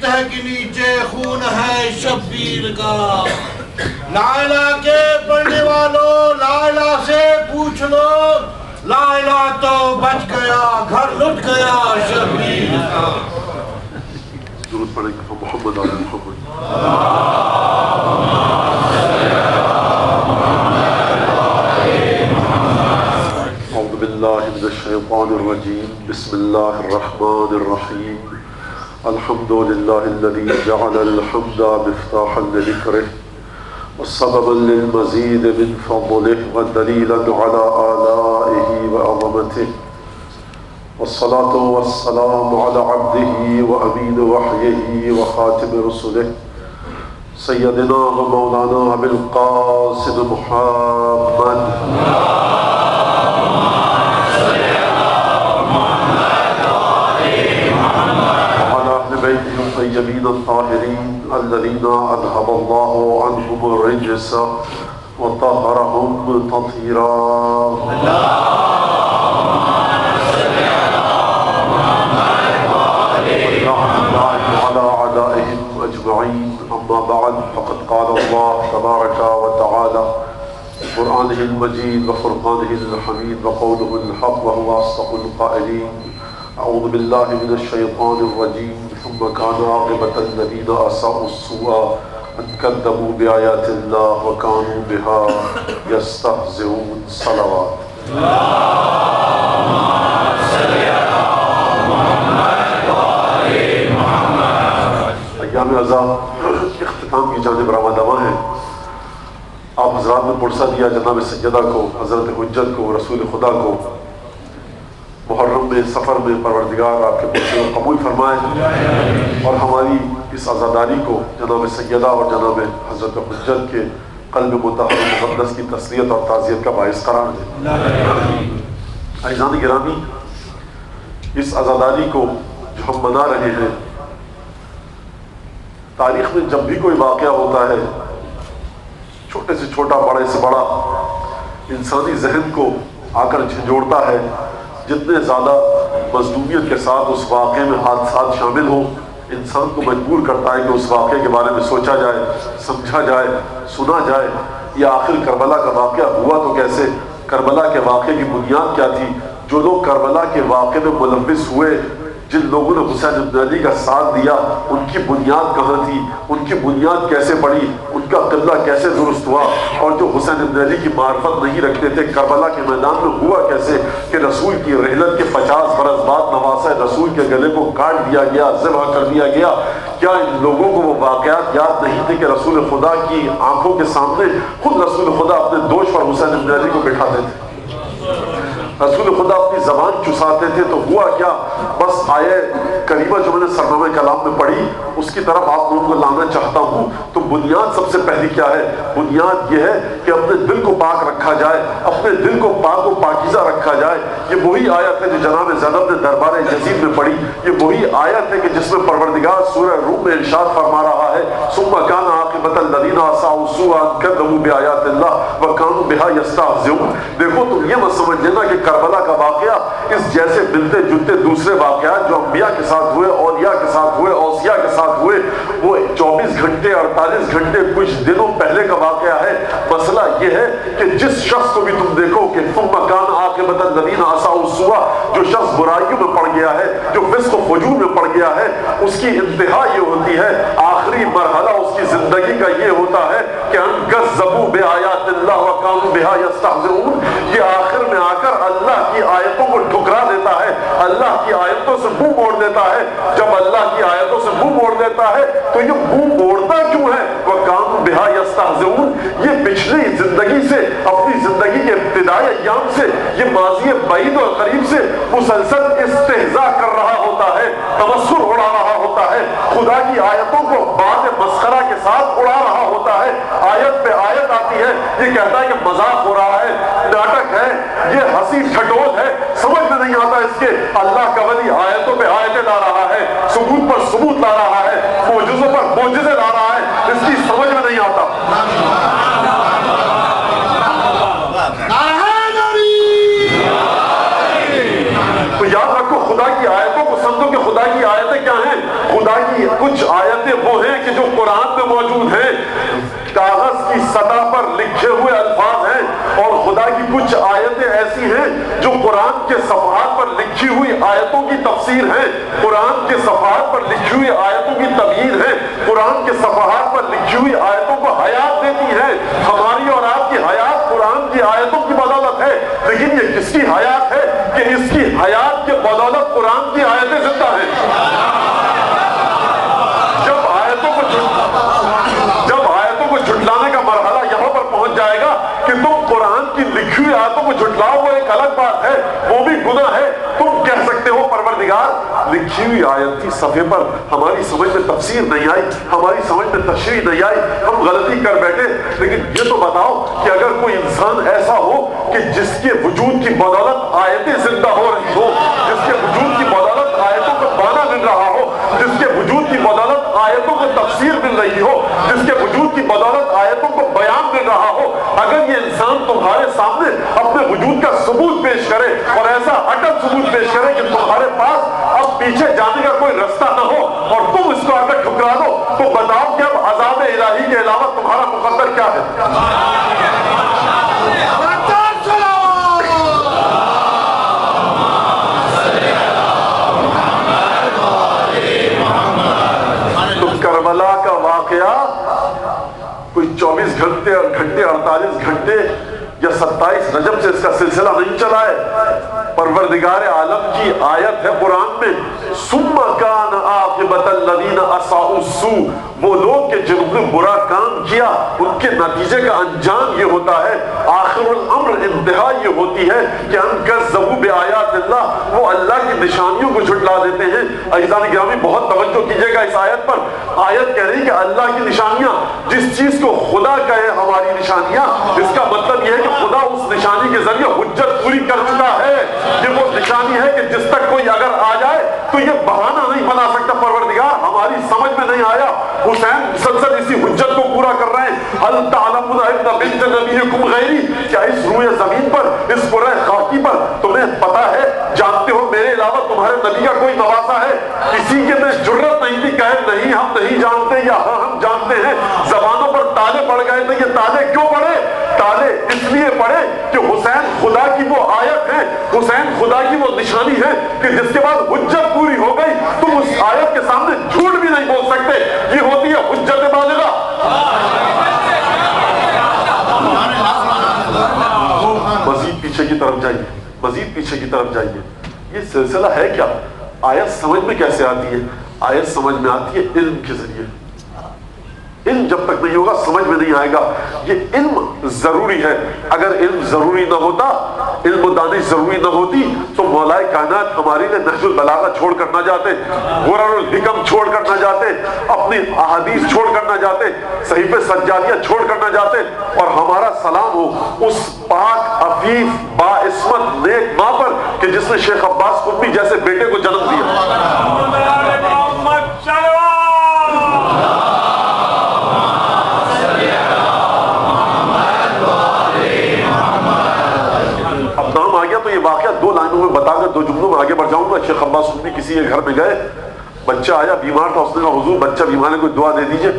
تہ کے نیچے خون ہے شبیر کا۔ لا الہ کے پڑھنے والوں لا الہ سے پوچھ لو، لا الہ تو بچ گیا، گھر لٹ گیا شبیر کا۔ درود پڑھیں گے محمد علی محمد۔ اعوذ باللہ من الشیطان الرجیم، بسم اللہ الرحمن الرحیم۔ الحمد للہ الذی جعل الحمد مفتاحا لذکرہ وسببا للمزید من فضلہ ودلیلا علی آلائہ وعظمتہ، والصلاة والسلام على عبده وأمين وحيه وخاتم رسله سيدنا ومولانا أبي القاسم محمد وعلى أهل بيته الطيبين الطاهرين الذين أذهب الله عنهم الرجس وطهرهم تطهيرا. أما بعد فقد قال الله تبارك وتعالى في قرآنه المجيد وفرقانه الحميد وقوله الحق وهو أصدق القائلين. أعوذ بالله من الشيطان الرجيم. ثم كان عاقبة الذين أساءوا السوء أن كذبوا بآيات الله وكانوا بها يستهزئون. صلوات. ایام عزا اختتام کی جانب رواں دواں ہیں۔ آپ حضرات نے پرسہ دیا جناب سیدہ کو، حضرت حجت کو، رسول خدا کو، محرم میں سفر میں پروردگار آپ کے پرسے کو قبول فرمائے اور ہماری اس عزاداری کو جناب سیدہ اور جناب حضرت حجت کے قلب مطہر و مقدس کی تسلیت اور تعزیت کا باعث قرار دے۔ عزیزان گرامی، اس عزاداری کو جو ہم منا رہے ہیں، تاریخ میں جب بھی کوئی واقعہ ہوتا ہے، چھوٹے سے چھوٹا بڑے سے بڑا، انسانی ذہن کو آ کر جھنجھوڑتا ہے۔ جتنے زیادہ مظلومیت کے ساتھ اس واقعے میں حادثات شامل ہوں، انسان کو مجبور کرتا ہے کہ اس واقعے کے بارے میں سوچا جائے، سمجھا جائے، سنا جائے۔ یہ آخر کربلا کا واقعہ ہوا تو کیسے؟ کربلا کے واقعے کی بنیاد کیا تھی؟ جو لوگ کربلا کے واقعے میں ملوث ہوئے، جن لوگوں نے حسین ابن علی کا ساتھ دیا، ان کی بنیاد کہاں تھی؟ ان کی بنیاد کیسے پڑی؟ ان کا قبلہ کیسے درست ہوا؟ اور جو حسین ابن علی کی معرفت نہیں رکھتے تھے، کربلا کے میدان میں ہوا کیسے کہ رسول کی رحلت کے 50 برس بعد نواسہ رسول کے گلے کو کاٹ دیا گیا، ذبح کر دیا گیا؟ کیا ان لوگوں کو وہ واقعات یاد نہیں تھے کہ رسول خدا کی آنکھوں کے سامنے خود رسول خدا اپنے دوش پر حسین ابن علی کو بٹھاتے تھے؟ رسول خدا اپنی زبان چساتے تھے تو ہوا کیا؟ بس آیے کریمہ جو میں نے سرنامہ کلام میں پڑھی اس کی طرف آپ لوگوں کو لانا چاہتا ہوں۔ تو بنیاد سب سے پہلی کیا ہے؟ بنیاد یہ ہے کہ اپنے دل کو پاک رکھا جائے، اپنے دل کو پاک و پاکیزہ رکھا جائے۔ یہ وہی آیت ہے جو جناب زینب نے دربار یزید میں پڑھی، یہ وہی آیت ہے کہ جس میں پروردگار سورہ روم میں ارشاد فرما رہا ہے ثم كان عاقبة الذين اساءوا السوء ان كذبوا بآيات الله وكانوا بها يستهزئون۔ دیکھو تم یہ مت سمجھ لینا کہ کربلا کا واقعہ اس جیسے ملتے جلتے دوسرے واقعات جو انبیاء کے ساتھ ہوئے، اولیاء کے ساتھ ہوئے، اوصیاء کے ساتھ ہوئے، وہ 24 گھنٹے 48 گھنٹے کچھ دنوں پہلے کا واقعہ ہے۔ مسئلہ یہ ہے کہ جس شخص کو بھی تم دیکھو کہ ثم كان عاقبة الذين اساءوا السوء، جو شخص برائیوں میں پڑ گیا ہے، جو فسق و فجور میں پڑ گیا ہے، اس کی انتہا یہ ہوتی ہے، آخری مرحلہ اس کی زندگی کا یہ ہوتا ہے کہ ان كذبوا بآيات الله وكانوا بها يستهزئون۔ یہ آخر میں آ کر اللہ کی آیتوں کو ٹھکرا دیتا ہے، اللہ کی آیتوں سے منہ موڑ دیتا ہے۔ جب اللہ کی آیتوں سے منہ موڑ دیتا ہے تو یہ منہ موڑتا کیوں ہے؟ وَكَانُوا بِهَا يَسْتَهْزِئُونَ۔ یہ پچھلی زندگی سے، اپنی زندگی کے ابتدائی ایام سے، یہ ماضی بعید اور قریب سے مسلسل استہزاء کر رہا ہوتا ہے، تبصر اڑا رہا ہوتا ہے، خدا کی آیتوں کو بعد مسخرہ کے ساتھ اڑا رہا ہوتا ہے۔ آیت پہ آیت آتی ہے، یہ کہتا ہے کہ مذاق ہو رہا ہے، ناٹک ہے، یہ ہنسی ٹھٹول ہے، سمجھ میں نہیں آتا اس کے۔ اللہ کا ولی آیتوں پہ آیتیں لا رہا ہے، ثبوت پر ثبوت لا رہا ہے، معجزوں پر معجزے لا رہا ہے، اس کی سمجھ میں نہیں آتا۔ تو یاد رکھو، خدا کی آیتوں کو سمجھو کہ خدا کی آیتیں کیا ہیں۔ خدا کی کچھ کچھ آیتیں وہ ہیں کہ جو قرآن میں موجود ہیں، کاغذ کی سطح پر لکھے ہوئے الفاظ ہیں، اور خدا کی کچھ آیتیں ایسی ہیں جو قرآن کے صفحات پر لکھی ہوئی آیتوں کی تفسیر ہیں، قرآن کے صفحات پر لکھی ہوئی آیتوں کی تبیین ہے، قرآن کے صفحات پر لکھی ہوئی آیتوں کو حیات دیتی ہے۔ ہماری اور آپ کی حیات قرآن کی آیتوں کی بدولت ہے، لیکن یہ کس کی حیات ہے کہ اس کی حیات کے بدولت قرآن کی آیتیں زندہ ہیں۔ جب آیتوں کو جھٹلانے کا مرحلہ یہاں پر پہنچ جائے گا کہ تم قرآن کی لکھی ہوئی آیتوں کو جھٹلاؤ، وہ ایک الگ بات ہے، وہ بھی گناہ ہے۔ تم کہہ سکتے ہو پروردگار لکھی ہوئی آیت کی صفحے پر ہماری سمجھ میں تفسیر نہیں آئی، ہماری سمجھ میں تشریح نہیں آئی، ہم غلطی کر بیٹھے، لیکن یہ تو بتاؤ کہ اگر کوئی انسان ایسا ہو کہ جس کے وجود کی بدولت آیتیں زندہ ہو رہی ہو، جس کے وجود کی بدولت آیتوں کو معنی مل رہا ہو، جس کے وجود کی بدولت آیتوں کو تفسیر مل رہی ہو، جس کے وجود کی بدولت آیتوں کو بیان مل رہا ہو، اگر یہ انسان تمہارے سامنے اپنے وجود کا ثبوت پیش کرے اور ایسا اٹل ثبوت پیش کرے کہ تمہارے پاس اب پیچھے جانے کا کوئی رستہ نہ ہو اور تم اس کو اگر ٹھکرا دو، تو بتاؤ کہ اب عذاب الہی کے علاوہ تمہارا مقدر کیا ہے؟ کربلا کا واقعہ کوئی 24 گھنٹے 48 گھنٹے یا 27 رجب سے اس کا سلسلہ نہیں چلا ہے۔ پروردگار عالم کی آیت ہے قرآن میں، ثم کان عاقبۃ الذین اساءوا السوء، وہ لوگ کہ جنہوں نے برا کام کیا ان کے نتیجے کا انجام یہ ہوتا ہے، آخر الامر انتہا یہ ہوتی ہے کہ ان کذبوا بآیات اللہ، وہ اللہ کی نشانیوں کو جھٹلا دیتے ہیں۔ عزیزان گرامی بہت توجہ کیجیے گا اس آیت پر۔ آیت کہہ رہی کہ اللہ کی نشانیاں، جس چیز کو خدا کہے ہماری نشانیاں، اس کا مطلب یہ ہے کہ خدا اس نشانی کے ذریعے حجت پوری کر چکا ہے۔ یہ وہ نشانی ہے کہ جس تک کوئی اگر آ جائے تو یہ بہانہ نہیں بنا سکتا پروردگار ہماری سمجھ میں نہیں آیا، حسین مسلسل اسی حجت کو پورا کر رہے ہیں۔ هل تعلمون ان بنت نبیکم غیری، کیا اس روئے زمین پر، اس قرہ خاکی پر تمہیں پتا ہے، جانتے ہو میرے علاوہ تمہارے نبی کا کوئی نواسا ہے؟ کسی کے میں جرت نہیں تھی کہے نہیں ہم نہیں جانتے یا ہاں ہم جانتے ہیں۔ زبانوں پر تالے پڑ گئے تھے، یہ تالے کیوں پڑے؟ تالے اس لیے پڑے کہ حسین خدا کی وہ آیت ہے، حسین خدا کی وہ نشانی ہے کہ جس کے بعد حجت پوری ہو گئی، تم اس آیت کے سامنے جھوٹ بھی نہیں بول سکتے۔ یہ ہوتی ہے حجت بالغہ۔ مزید پیچھے کی طرف جائیے، مزید پیچھے کی طرف جائیے۔ یہ سلسلہ ہے کیا؟ آیت سمجھ میں کیسے آتی ہے؟ آیت سمجھ میں آتی ہے علم کے ذریعے۔ علم جب تک نہیں ہوگا سمجھ میں نہیں آئے گا۔ یہ علم ضروری ہے، اگر علم ضروری نہ ہوتا، علم و دانش ضروری نہ ہوتی تو مولائے کائنات ہمارے لیے نہج البلاغہ چھوڑ کر نہ جاتے، غرر الحکم چھوڑ کر نہ جاتے، اپنی احادیث چھوڑ کر نہ جاتے، صحیفہ سجادیہ چھوڑ کر نہ جاتے، اور ہمارا سلام ہو اس پاک عفیف با عصمت نیک ماں پر کہ جس نے شیخ عباس قطبی جیسے بیٹے کو جنم دیا۔ تو یہ واقعہ 2 لائنوں میں بتا کر 2 جملوں میں آگے بڑھ جاؤں گا۔ شیخ عباس قطبی کسی کے گھر میں گئے، بچہ آیا بیمار تھا، اس نے کہا حضور بچہ بیمار ہے، کوئی دعا دے دیجئے۔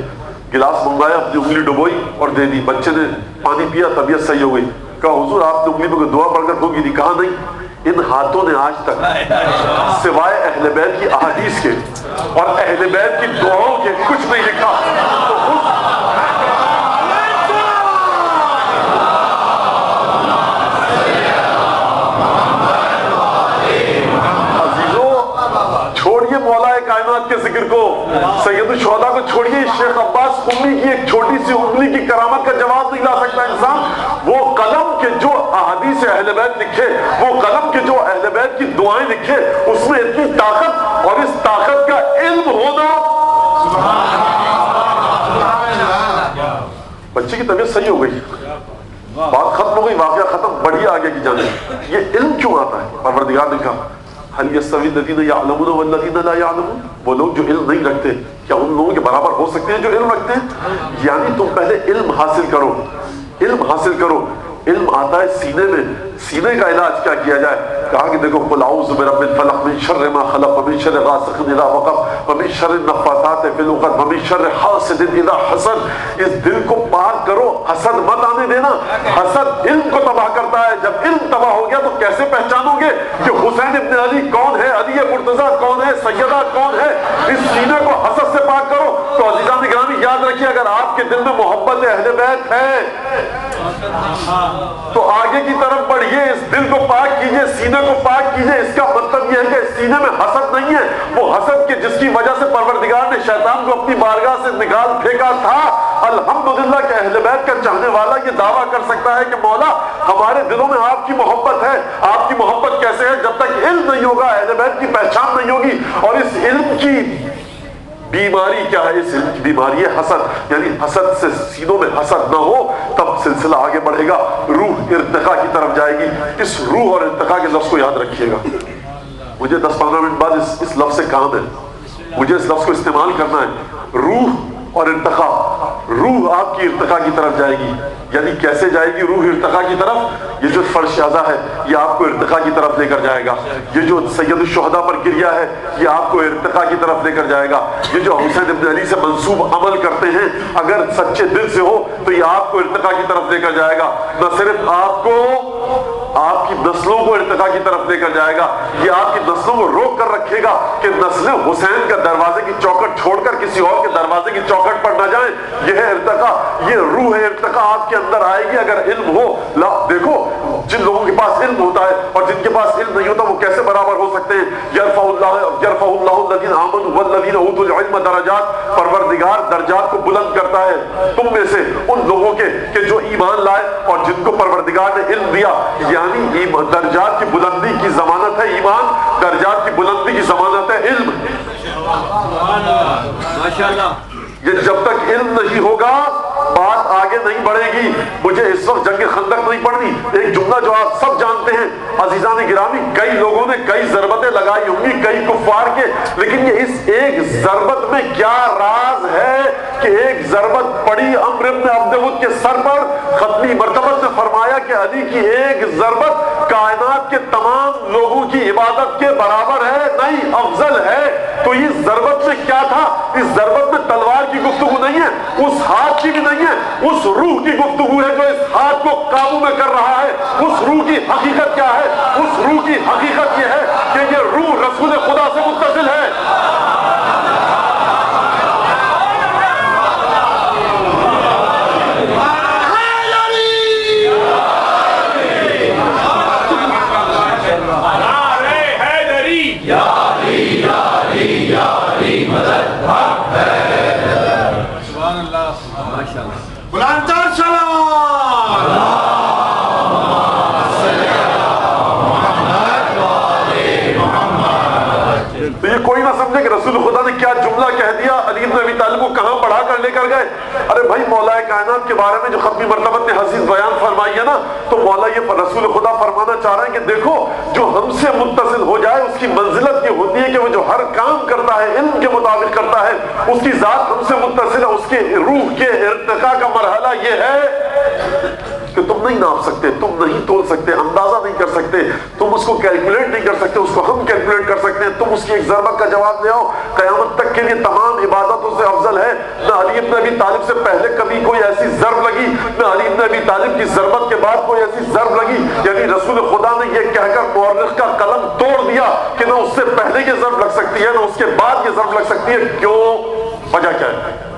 گلاس منگایا، اپنی انگلی ڈبوئی اور دے دی، بچے نے پانی پیا، طبیعت صحیح ہو گئی۔ کہا حضور آپ نے انگلی میں کوئی دعا پڑھ کر ہوگی نہیں؟ کہا نہیں، ان ہاتھوں نے آج تک سوائے اہل بیت کی احادیث کے اور اہل بیت کی دعاؤں کے کچھ نہیں لکھا۔ چھوڑیے مولا کائنات کے ذکر کو، سید الشہداء کو چھوڑیے، شیخ عباس قمی کی ایک چھوٹی سی انگلی کی کرامت کا جواب نہیں لا سکتا انسان۔ وہ قلم کے جو احادیث اہل بیت لکھے، وہ قلم کے جو اہل بیت کی دعائیں لکھے، اس میں اتنی طاقت اور اس طاقت کا علم ہونا۔ بچے کی طبیعت صحیح ہو گئی، بات ختم ہو گئی، واقعہ ختم، بڑھیے آگے کی جانب۔ یہ علم کیوں آتا ہے؟ پروردگار نے کہا هل يستوي الذين يعلمون والذين لا يعلمون، وہ لوگ جو علم نہیں رکھتے کیا ان لوگوں کے برابر ہو سکتے ہیں جو علم رکھتے ہیں؟ یعنی تم پہلے علم حاصل کرو، علم حاصل کرو، علم آتا ہے سینے میں، سینے کا علاج کیا کیا جائے؟ کہا کہ دیکھو قل اعوذ برب الفلق من شر ما خلق ومن شر غاسق اذا وقب ومن شر النفاثات فی العقد ومن شر حاسد اذا حسد۔ اس دل کو پاک کرو، حسد مت آنے دینا۔ حسد علم کو تباہ کرتا ہے، جب علم تباہ ہو گیا تو کیسے پہچانو گے کہ حسین ابن علی کون ہے، علی مرتضیٰ کون ہے، سیدہ کون ہے؟ اس سینے کو حسد سے پاک کرو۔ تو عزیزان گرامی یاد رکھیے، اگر آپ کے دل میں محبت اہل بیت ہے تو آگے کی طرف بڑھیے، اس دل کو پاک کیجئے، سینے کو پاک کیجئے۔ اس کا مطلب یہ ہے کہ سینے میں حسد نہیں ہے، وہ حسد کے جس کی وجہ سے پروردگار نے شیطان کو اپنی بارگاہ سے نکال پھینکا تھا۔ الحمدللہ کہ اہل بیت کا چاہنے والا یہ دعویٰ کر سکتا ہے کہ مولا ہمارے دلوں میں آپ کی محبت ہے۔ آپ کی محبت کیسے ہے؟ جب تک علم نہیں ہوگا، اہل بیت کی پہچان نہیں ہوگی۔ اور اس علم کی بیماری کیا ہے؟ اس علم کی بیماری ہے حسد، یعنی حسد سے سینوں میں حسد نہ ہو تب سلسلہ آگے بڑھے گا، روح ارتقاء کی طرف جائے گی۔ اس روح اور ارتقاء کے لفظ کو یاد رکھیے گا۔ مجھے 10-15 منٹ بعد اس لفظ سے کام ہے، مجھے اس لفظ کو استعمال کرنا ہے۔ روح اور ارتقاء، روح آپ کی ارتقاء کی طرف جائے گی، یعنی کیسے جائے گی روح ارتقاء کی طرف؟ یہ جو فرش اعضا ہے یہ آپ کو ارتقاء کی طرف لے کر جائے گا۔ یہ جو سید الشہداء پر گریا ہے یہ آپ کو ارتقاء کی طرف لے کر جائے گا۔ یہ جو حسین ابن علی سے منسوب عمل کرتے ہیں اگر سچے دل سے ہو تو یہ آپ کو ارتقاء کی طرف لے کر جائے گا۔ نہ صرف آپ کو، آپ کی نسلوں کو ارتقاء کی طرف لے کر جائے گا، یہ آپ کی نسلوں کو روک کر رکھے گا کہ نسل حسین کا دروازے کی چوکھٹ چھوڑ کر کسی اور کے دروازے کی چوکھٹ پر نہ جائیں۔ یہ ہے ارتقاء، یہ روح ارتقاء آپ کے اندر آئے گی اگر علم ہو۔ دیکھو جن لوگوں کے پاس علم ہوتا ہے اور جن کے پاس علم نہیں ہوتا وہ کیسے برابر ہو سکتے ہیں؟ یرفع اللہ الذین آمنوا والذین اوتوا العلم درجات، پروردگار درجات کو بلند کرتا ہے تم میں سے ان لوگوں کے کہ جو ایمان لائے اور جن کو پروردگار نے علم دیا۔ یعنی درجات کی بلندی کی ضمانت ہے ایمان، درجات کی بلندی کی ضمانت ہے علم۔ ماشاءاللہ۔ یہ جب تک علم نہیں ہوگا بات آگے نہیں بڑھے گی۔ مجھے اس وقت جنگ خندق نہیں پڑھنی، ایک جملہ جو آپ سب جانتے ہیں عزیزان گرامی، کئی لوگوں نے کئی ضربتیں لگائی ہوں گی کئی کفار کے، لیکن یہ اس ایک ضربت میں کیا راز ہے کہ ایک ضربت پڑی عمرو ابن عبد کے سر پر، ختمی مرتبت نے فرمایا کہ علی کی ایک ضربت کائنات کے تمام لوگوں کی عبادت کے برابر ہے، نہیں افضل ہے۔ تو اس ضربت میں کیا تھا؟ اس ضربت میں تلوار کی گفتگو نہیں ہے، اس ہاتھ کی بھی نہیں ہے، اس روح کی گفتگو ہے جو اس ہاتھ کو قابو میں کر رہا ہے۔ اس روح کی حقیقت کیا ہے؟ اس روح کی حقیقت یہ ہے کہ یہ روح رسول خدا سے متصل ہے۔ بلندتر سلام۔ تو یہ کوئی نہ سمجھے کہ رسول خدا نے کیا جملہ کہہ دیا، علی بن ابی طالب کو کہاں بڑھا کر لے کر گئے۔ ارے بھائی مولا کائنات کے بارے میں جو ختمی مرتبت نے حدیث بیان فرمائی ہے نا، تو مولا یہ رسول خدا فرمانا چاہ رہے ہیں کہ دیکھو جو ہم سے متصل ہو جائے اس کی منزلت یہ ہوتی ہے کہ وہ جو ہر کام کرتا ہے علم کے مطابق کرتا ہے، اس کی ذات ہم سے متصل ہے، اس کے روح کے ارتقاء کا مرحلہ یہ ہے کہ تم نہیں ناپ سکتے، تم نہیں تول سکتے، اندازہ نہیں کر سکتے، تم اس کو کیلکولیٹ نہیں کر سکتے، اس کو ہم کیلکولیٹ کر سکتے ہیں۔ تم اس کی ایک ضربت کا جواب لے آؤ، قیامت تک کے لیے تمام عبادتوں سے افضل ہے۔ نہ علی ابن ابی طالب سے پہلے کبھی کوئی ایسی ضرب لگی، نہ علی ابن ابی طالب کی ضربت کے بعد کوئی ایسی ضرب لگی، یعنی رسول خدا نے یہ کہہ کر مورخ کا قلم توڑ دیا کہ نہ اس سے پہلے یہ ضرب لگ سکتی ہے نہ اس کے بعد یہ ضرب لگ سکتی ہے۔ کیوں؟ وجہ کیا ہے؟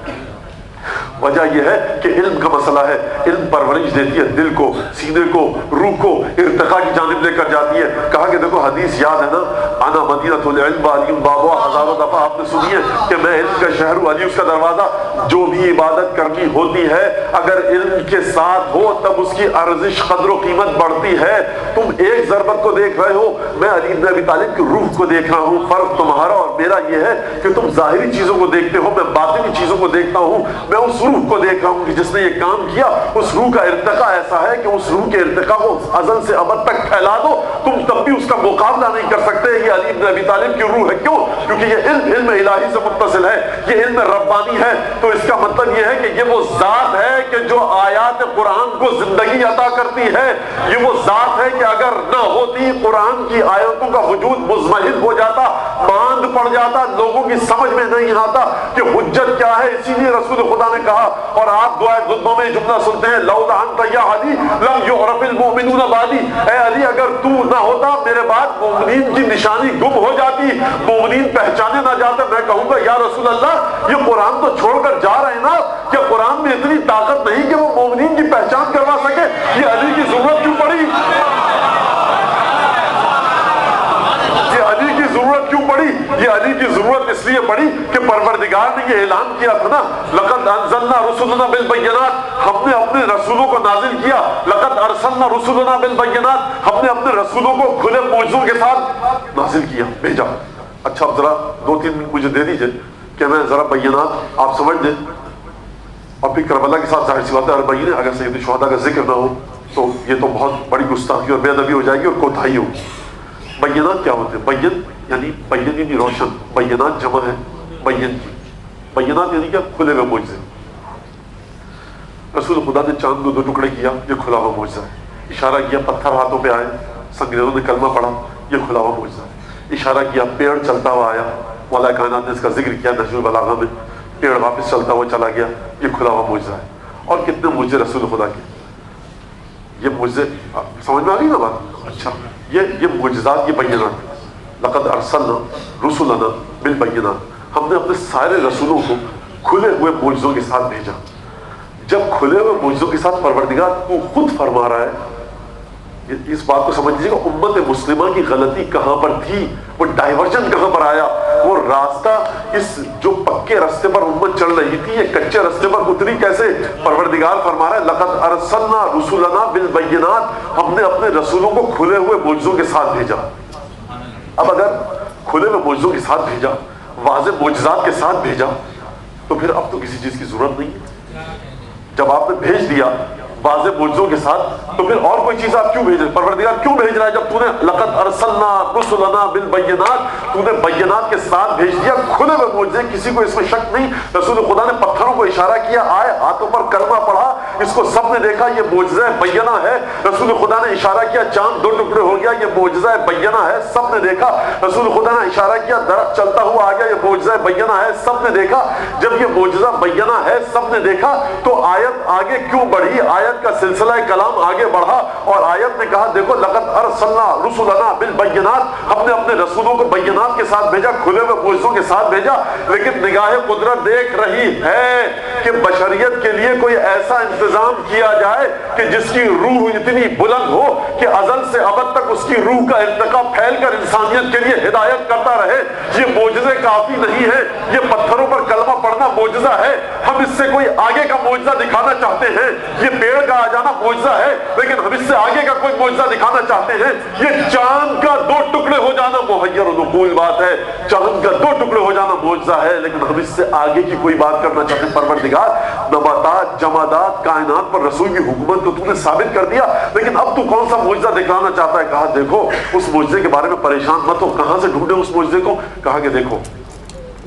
وجہ یہ ہے کہ علم کا مسئلہ ہے، علم پرورش دیتی ہے دل کو، سینے کو، روح کو ارتقاء کی جانب لے کر جاتی ہے۔ کہا کہ دیکھو حدیث یاد ہے نا، انا مدینۃ العلم وعلی بابها، ہزاروں دفعہ آپ نے سنی ہے کہ میں علم کا شہر ہوں، علی اس کا دروازہ۔ جو بھی عبادت کرنی ہوتی ہے اگر علم کے ساتھ ہو تب اس کی ارزش قدر و قیمت بڑھتی ہے۔ تم ایک ضربت کو دیکھ رہے ہو، میں علی بن ابی طالب کی روح کو دیکھ رہا ہوں۔ فرق تمہارا اور میرا یہ ہے کہ تم ظاہری چیزوں کو دیکھتے ہو، میں باطنی چیزوں کو دیکھتا ہوں۔ میں اس روح کو دیکھ رہا ہوں کہ جس نے یہ کام کیا، اس روح کا ارتقاء ایسا ہے کہ اس روح کے ارتقاء کو ازل سے ابد تک پھیلا دو، تم تب بھی اس کا مقابلہ نہیں کر سکتے. یہ علی بن ابی طالب کی روح ہے. کیوں؟ کیونکہ یہ علم الہی سے متصل ہے, یہ علم ربانی ہے. تو اس کا مطلب یہ ہے کہ یہ وہ ذات ہے کہ جو آیات قرآن کو زندگی عطا کرتی ہے. یہ وہ ذات ہے کہ اگر نہ ہوتی قرآن کی آیتوں کا وجود مزمحل ہو جاتا, ماند پڑ جاتا, لوگوں کی سمجھ میں نہیں آتا کہ حجت کیا ہے. اسی لیے رسول خدا نے کہا, اور آپ دعائے خطبہ میں جملہ سنتے ہیں, لولا انت یا علی لم یعرف المؤمنون بعدی. اے علی اگر تو نہ ہوتا میرے بعد مومنین کی نشانی گم ہو جاتی, مومنین پہچانے نہ جاتے. میں کہوں گا یا رسول اللہ یہ قرآن تو چھوڑ کر جا رہے ہیں نا, کہ قرآن میں اتنی طاقت نہیں کہ وہ مومنین کی پہچان کروا سکے. یہ علی کی ضرورت کیوں پڑی؟ یہ علی کی ضرورت کیوں پڑی؟ یہ علی کی ضرورت اس لیے پڑی کہ پروردگار نے یہ اعلان کیا تھا نا, لقد انزلنا رسلنا بالبینات, ہم نے اپنے رسولوں کو نازل کیا. لقد ارسلنا رسلنا بالبینات, ہم نے اپنے رسولوں کو کھلے معجزوں کے ساتھ نازل کیا, بھیجا. اچھا اب ذرا 2-3 منٹ مجھے دے دیجئے کہ میں ذرا بینات آپ سمجھ دیں. اور پھر کربلا کے ساتھ ظاہر سی بات ہے اربعین, اگر سید الشہداء کا ذکر نہ ہو تو یہ تو بہت بڑی گستاخی اور بے ادبی ہو جائے گی اور کوتاہی ہوگی. بینات کیا ہوتے ہیں؟ بین یعنی بین یعنی روشن, بینات جمع ہے بین کی. بینات یعنی کیا؟ کھلے ہوئے معجزے. رسول خدا نے چاند کو 2 ٹکڑے کیا, یہ کھلا ہوا معجزہ ہے. اشارہ کیا پتھر ہاتھوں پہ آئے, سنگریزوں نے کلمہ پڑھا, یہ کھلا ہوا معجزہ ہے. اشارہ کیا پیڑ چلتا ہوا آیا, مولا کائنات نے اس کا ذکر کیا نہج البلاغہ میں, پیڑ واپس چلتا ہوا چلا گیا, یہ کھلا ہوا معجزہ ہے. اور کتنے معجزے رسول خدا کے. یہ معجزے سمجھ میں آ گئی نا بات؟ اچھا یہ معجزات, یہ بینات. لقد ارسلنا رسلنا بالبینات, ہم نے اپنے سارے رسولوں کو کھلے ہوئے معجزوں کے ساتھ بھیجا. جب کھلے ہوئے معجزوں کے ساتھ پروردگار کو خود فرما رہا ہے, اس بات کو سمجھ لیجیے گا امت مسلمہ کی غلطی کہاں پر تھی, وہ ڈائیورژن کہاں پر آیا. وہ راستہ اس جو پکے راستے پر امت چل رہی تھی, یہ کچے راستے پر اتری کیسے؟ پروردگار فرما رہا ہے لقد ارسلنا رسلنا بالبینات, ہم نے اپنے رسولوں کو کھلے ہوئے معجزوں کے ساتھ بھیجا. اب اگر کھلے ہوئے معجزوں کے ساتھ بھیجا, واضح معجزات کے ساتھ بھیجا, تو پھر اب تو کسی چیز کی ضرورت نہیں ہے. جب آپ نے بھیج دیا واضح معجزوں کے ساتھ, تو پھر اور کوئی چیز آپ کیوں بھیج رہے؟ پروردگار کیوں بھیج رہا ہے جب تو نے لقد ارسلنا رسلنا بالبینات, تو نے بینات کے ساتھ بھیج دیا, کھلے ہوئے معجزے, کسی کو اس میں شک نہیں. رسول خدا نے پتھروں کو اشارہ کیا, آئے ہاتھوں پر کلمہ پڑھا, اس کو سب نے دیکھا, یہ معجزہ بینہ ہے. رسول خدا نے اشارہ کیا, چاند 2 ٹکڑے ہو گیا, یہ معجزہ بینہ ہے, سب نے دیکھا. رسول خدا نے اشارہ کیا, درخت چلتا ہوا آ گیا, یہ معجزہ بینہ ہے, سب نے دیکھا. جب یہ معجزہ بینہ ہے, سب نے دیکھا, تو آیت آگے کیوں بڑھی؟ آیت کا سلسلہ کلام آگے بڑھا اور آیت نے کہا دیکھو لقد ارسلنا رسلنا بالبینات, ہم نے اپنے رسولوں کو بینات کے ساتھ بھیجا, کھلے ہوئے معجزوں کے ساتھ بھیجا. لیکن نگاہ قدرت دیکھ رہی ہے کہ بشریت کے لیے کوئی ایسا انتظام کیا جائے کہ جس کی روح اتنی بلند ہو کہ ازل سے ابد تک اس کی روح کا ارتقا پھیل کر انسانیت کے لیے ہدایت کرتا رہے. یہ معجزے کافی نہیں ہے, یہ پتھروں پر کلمہ پڑھنا معجزہ ہے. ہم اس سے کوئی آگے کا معجزہ دکھانا چاہتے ہیں. یہ پیڑ کا آ جانا معجزہ ہے, لیکن ہم اس سے آگے کا کوئی معجزہ دکھانا چاہتے ہیں. یہ چاند کا 2 ٹکڑے ہو جانا محیر و نقول بات ہے, چاند کا 2 ٹکڑے ہو جانا معجزہ ہے, لیکن ہم اس سے آگے کی کوئی بات کرنا چاہتے ہیں. پروردگار نباتات, جمادات, کائنات پر رسول کی حکومت تو نے ثابت کر دیا, لیکن اب تو کون سا معجزہ دکھانا چاہتا ہے؟ کہا دیکھو اس معجزے کے بارے میں پریشان مت ہو, کہاں سے ڈھونڈے اس معجزے کو؟ کہا کہ دیکھو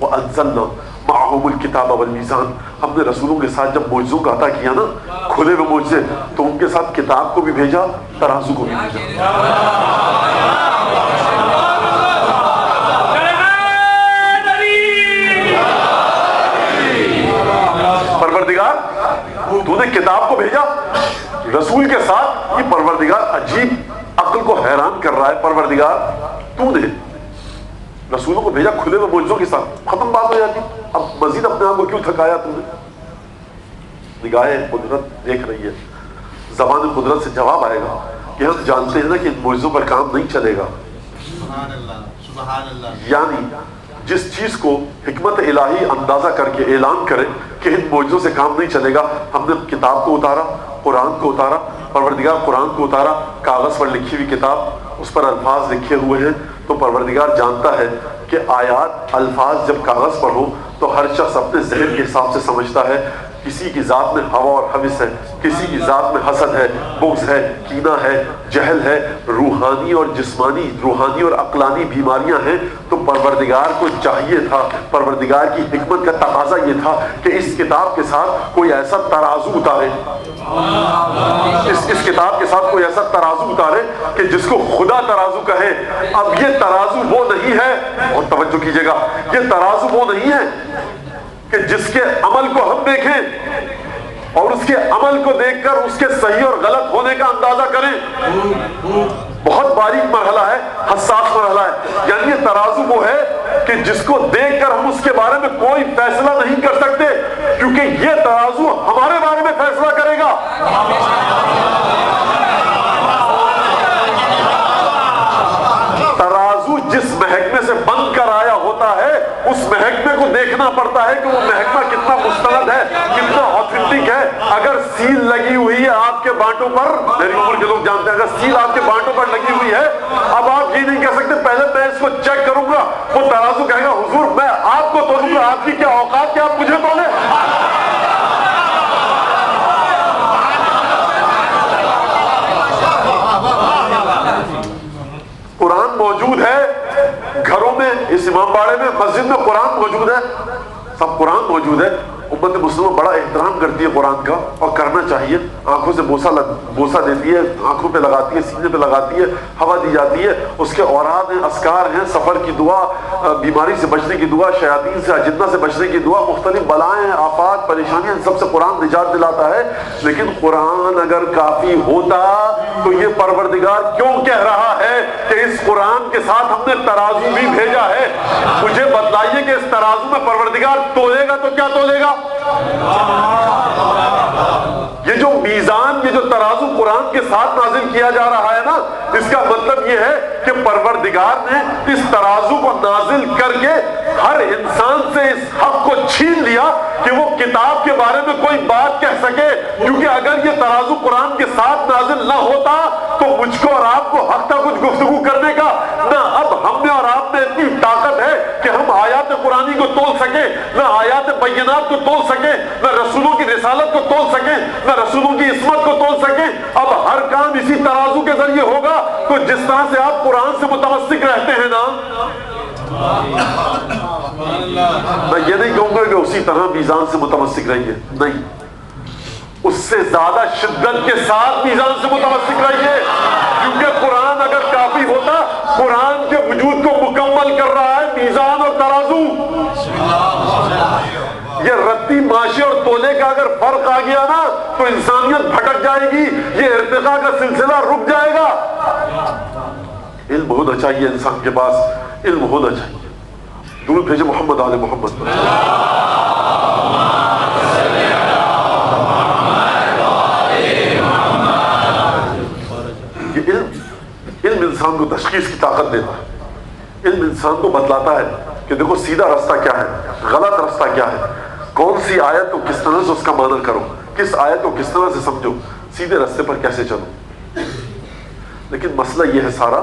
وَأَنزَلْنَا مَعَهُمُ الْكِتَابَ وَالْمِيزَانَ, ہم نے رسولوں کے ساتھ جب معجزوں کا عطا کیا نا, کھلے ہوئے معجزے, تو ان کے ساتھ کتاب کو بھی بھیجا, ترازو کو بھی بھیجا. پروردگار تو نے کتاب کو بھیجا رسول کے ساتھ. یہ پروردگار عجیب عقل کو حیران کر رہا ہے. پروردگار تو نے رسولوں کو بھیجا کھلے ہوئے معجزوں کے ساتھ, ختم بات ہو جاتی. اب مزید اپنے آپ کو کیوں تھکایا تم نے؟ نگاہ قدرت دیکھ رہی ہے, زبان قدرت سے جواب آئے گا کہ ہم جانتے ہیں نا کہ ان معجزوں پر کام نہیں چلے گا. سبحان اللہ, سبحان اللہ. یعنی جس چیز کو حکمت الہی اندازہ کر کے اعلان کرے کہ ان معجزوں سے کام نہیں چلے گا, ہم نے کتاب کو اتارا, قرآن کو اتارا. پروردگار قرآن کو اتارا, کاغذ پر لکھی ہوئی کتاب, اس پر الفاظ لکھے ہوئے ہیں. تو پروردگار جانتا ہے کہ آیات الفاظ جب کاغذ پر ہو تو ہر شخص اپنے ذہن کے حساب سے سمجھتا ہے کسی کی ذات میں ہوا اور حوث ہے، کسی کی ذات میں حسد ہے، بغض ہے، کینہ ہے، جہل ہے، روحانی اور جسمانی، روحانی اور عقلانی بیماریاں ہیں، تو پروردگار کو چاہیے تھا، پروردگار کی حکمت کا تقاضا یہ تھا کہ اس کتاب کے ساتھ کوئی ایسا ترازو اتارے، اس کتاب کے ساتھ کوئی ایسا ترازو اتارے کہ جس کو خدا ترازو کہے۔ اب یہ ترازو وہ نہیں ہے، اور توجہ کیجئے گا، یہ ترازو وہ نہیں ہے کہ جس کے عمل کو ہم دیکھیں اور اس کے عمل کو دیکھ کر اس کے صحیح اور غلط ہونے کا اندازہ کریں۔ بہت باریک مرحلہ ہے، حساس مرحلہ ہے۔ یعنی یہ ترازو وہ ہے کہ جس کو دیکھ کر ہم اس کے بارے میں کوئی فیصلہ نہیں کر سکتے، کیونکہ یہ ترازو ہمارے بارے میں فیصلہ کرے گا۔ ترازو جس محکمے سے بند کر آیا ہوتا ہے، اس محکمے کو دیکھنا پڑتا ہے کہ وہ محکمہ کتنا مستند ہے، کتنا آتھینٹک ہے۔ اگر سیل لگی ہوئی ہے آپ کے بانٹوں پر، میری عمر کے لوگ جانتے ہیں، اگر سیل آپ کے بانٹوں پر لگی ہوئی ہے، اب آپ یہ نہیں کہہ سکتے پہلے میں اس کو چیک کروں گا۔ وہ ترازو کہے گا حضور میں آپ کو تولوں گا، آپ کی کیا اوقات کہ آپ مجھے تولیں۔ قرآن موجود ہے گھروں میں، اس امام باڑے میں، مسجد میں قرآن موجود ہے، سب قرآن موجود ہے۔ امت مسلمہ بڑا احترام کرتی ہے قرآن کا، اور کرنا چاہیے۔ آنکھوں سے بوسہ دیتی ہے، آنکھوں پہ لگاتی ہے، سینے پہ لگاتی ہے، ہوا دی جاتی ہے۔ اس کے اوراد ہیں، اذکار ہیں، سفر کی دعا، بیماری سے بچنے کی دعا، شیاطین سے اجنہ سے بچنے کی دعا، مختلف بلائیں، آفات، پریشانیاں، ان سب سے قرآن نجات دلاتا ہے۔ لیکن قرآن اگر کافی ہوتا تو یہ پروردگار کیوں کہہ رہا ہے کہ اس قرآن کے ساتھ ہم نے ترازو بھی بھیجا ہے؟ مجھے بتلائیے کہ اس ترازو میں پروردگار تولے گا تو کیا تولے گا؟ یہ جو میزان، یہ جو ترازو قرآن کے ساتھ نازل کیا جا رہا ہے نا، اس کا مطلب یہ ہے کہ پروردگار نے اس ترازو کو نازل کر کے ہر انسان سے اس حق کو چھین لیا کہ وہ کتاب کے بارے میں کوئی بات کہہ سکے، کیونکہ اگر یہ ترازو قرآن کے ساتھ نازل نہ ہوتا تو مجھ کو اور آپ کو حق تھا کچھ گفتگو کرنے کا نہ۔ اب ہم میں اور آپ میں اتنی طاقت ہے کہ ہم آیات قرآنی کو تول سکیں، نہ آیات بینات کو تول سکیں، نہ رسولوں کی رسالت کو تول سکیں، نہ رسولوں کی عصمت کو تول سکیں۔ اب ہر کام اسی ترازو کے ذریعے ہوگا۔ تو جس طرح سے آپ قرآن سے متمسک رہتے ہیں نا، میں یہ نہیں کہوں گا کہ اسی طرح میزان سے متمسک رہیے، نہیں، اس سے زیادہ شدت کے ساتھ میزان سے متمسک رہیے، کیونکہ قرآن اگر کافی ہوتا، قرآن کے وجود کو مکمل کر رہا ہے میزان اور ترازو۔ یہ رتی ماشے اور تولے کا اگر فرق آ گیا نا تو انسانیت بھٹک جائے گی، یہ ارتقاء کا سلسلہ رک جائے گا۔ علم ہونا چاہیے انسان کے پاس، علم ہونا چاہیے۔ درود بھیجے محمد آل محمد پر۔ یہ علم انسان کو تشخیص کی طاقت دیتا ہے، علم انسان کو بتلاتا ہے کہ دیکھو سیدھا رستہ کیا ہے، غلط رستہ کیا ہے، کون سی آیت کو کس طرح سے اس کا معنی کرو، کس آیت کو کس طرح سے سمجھو، سیدھے رستے پر کیسے چلو۔ لیکن مسئلہ یہ ہے سارا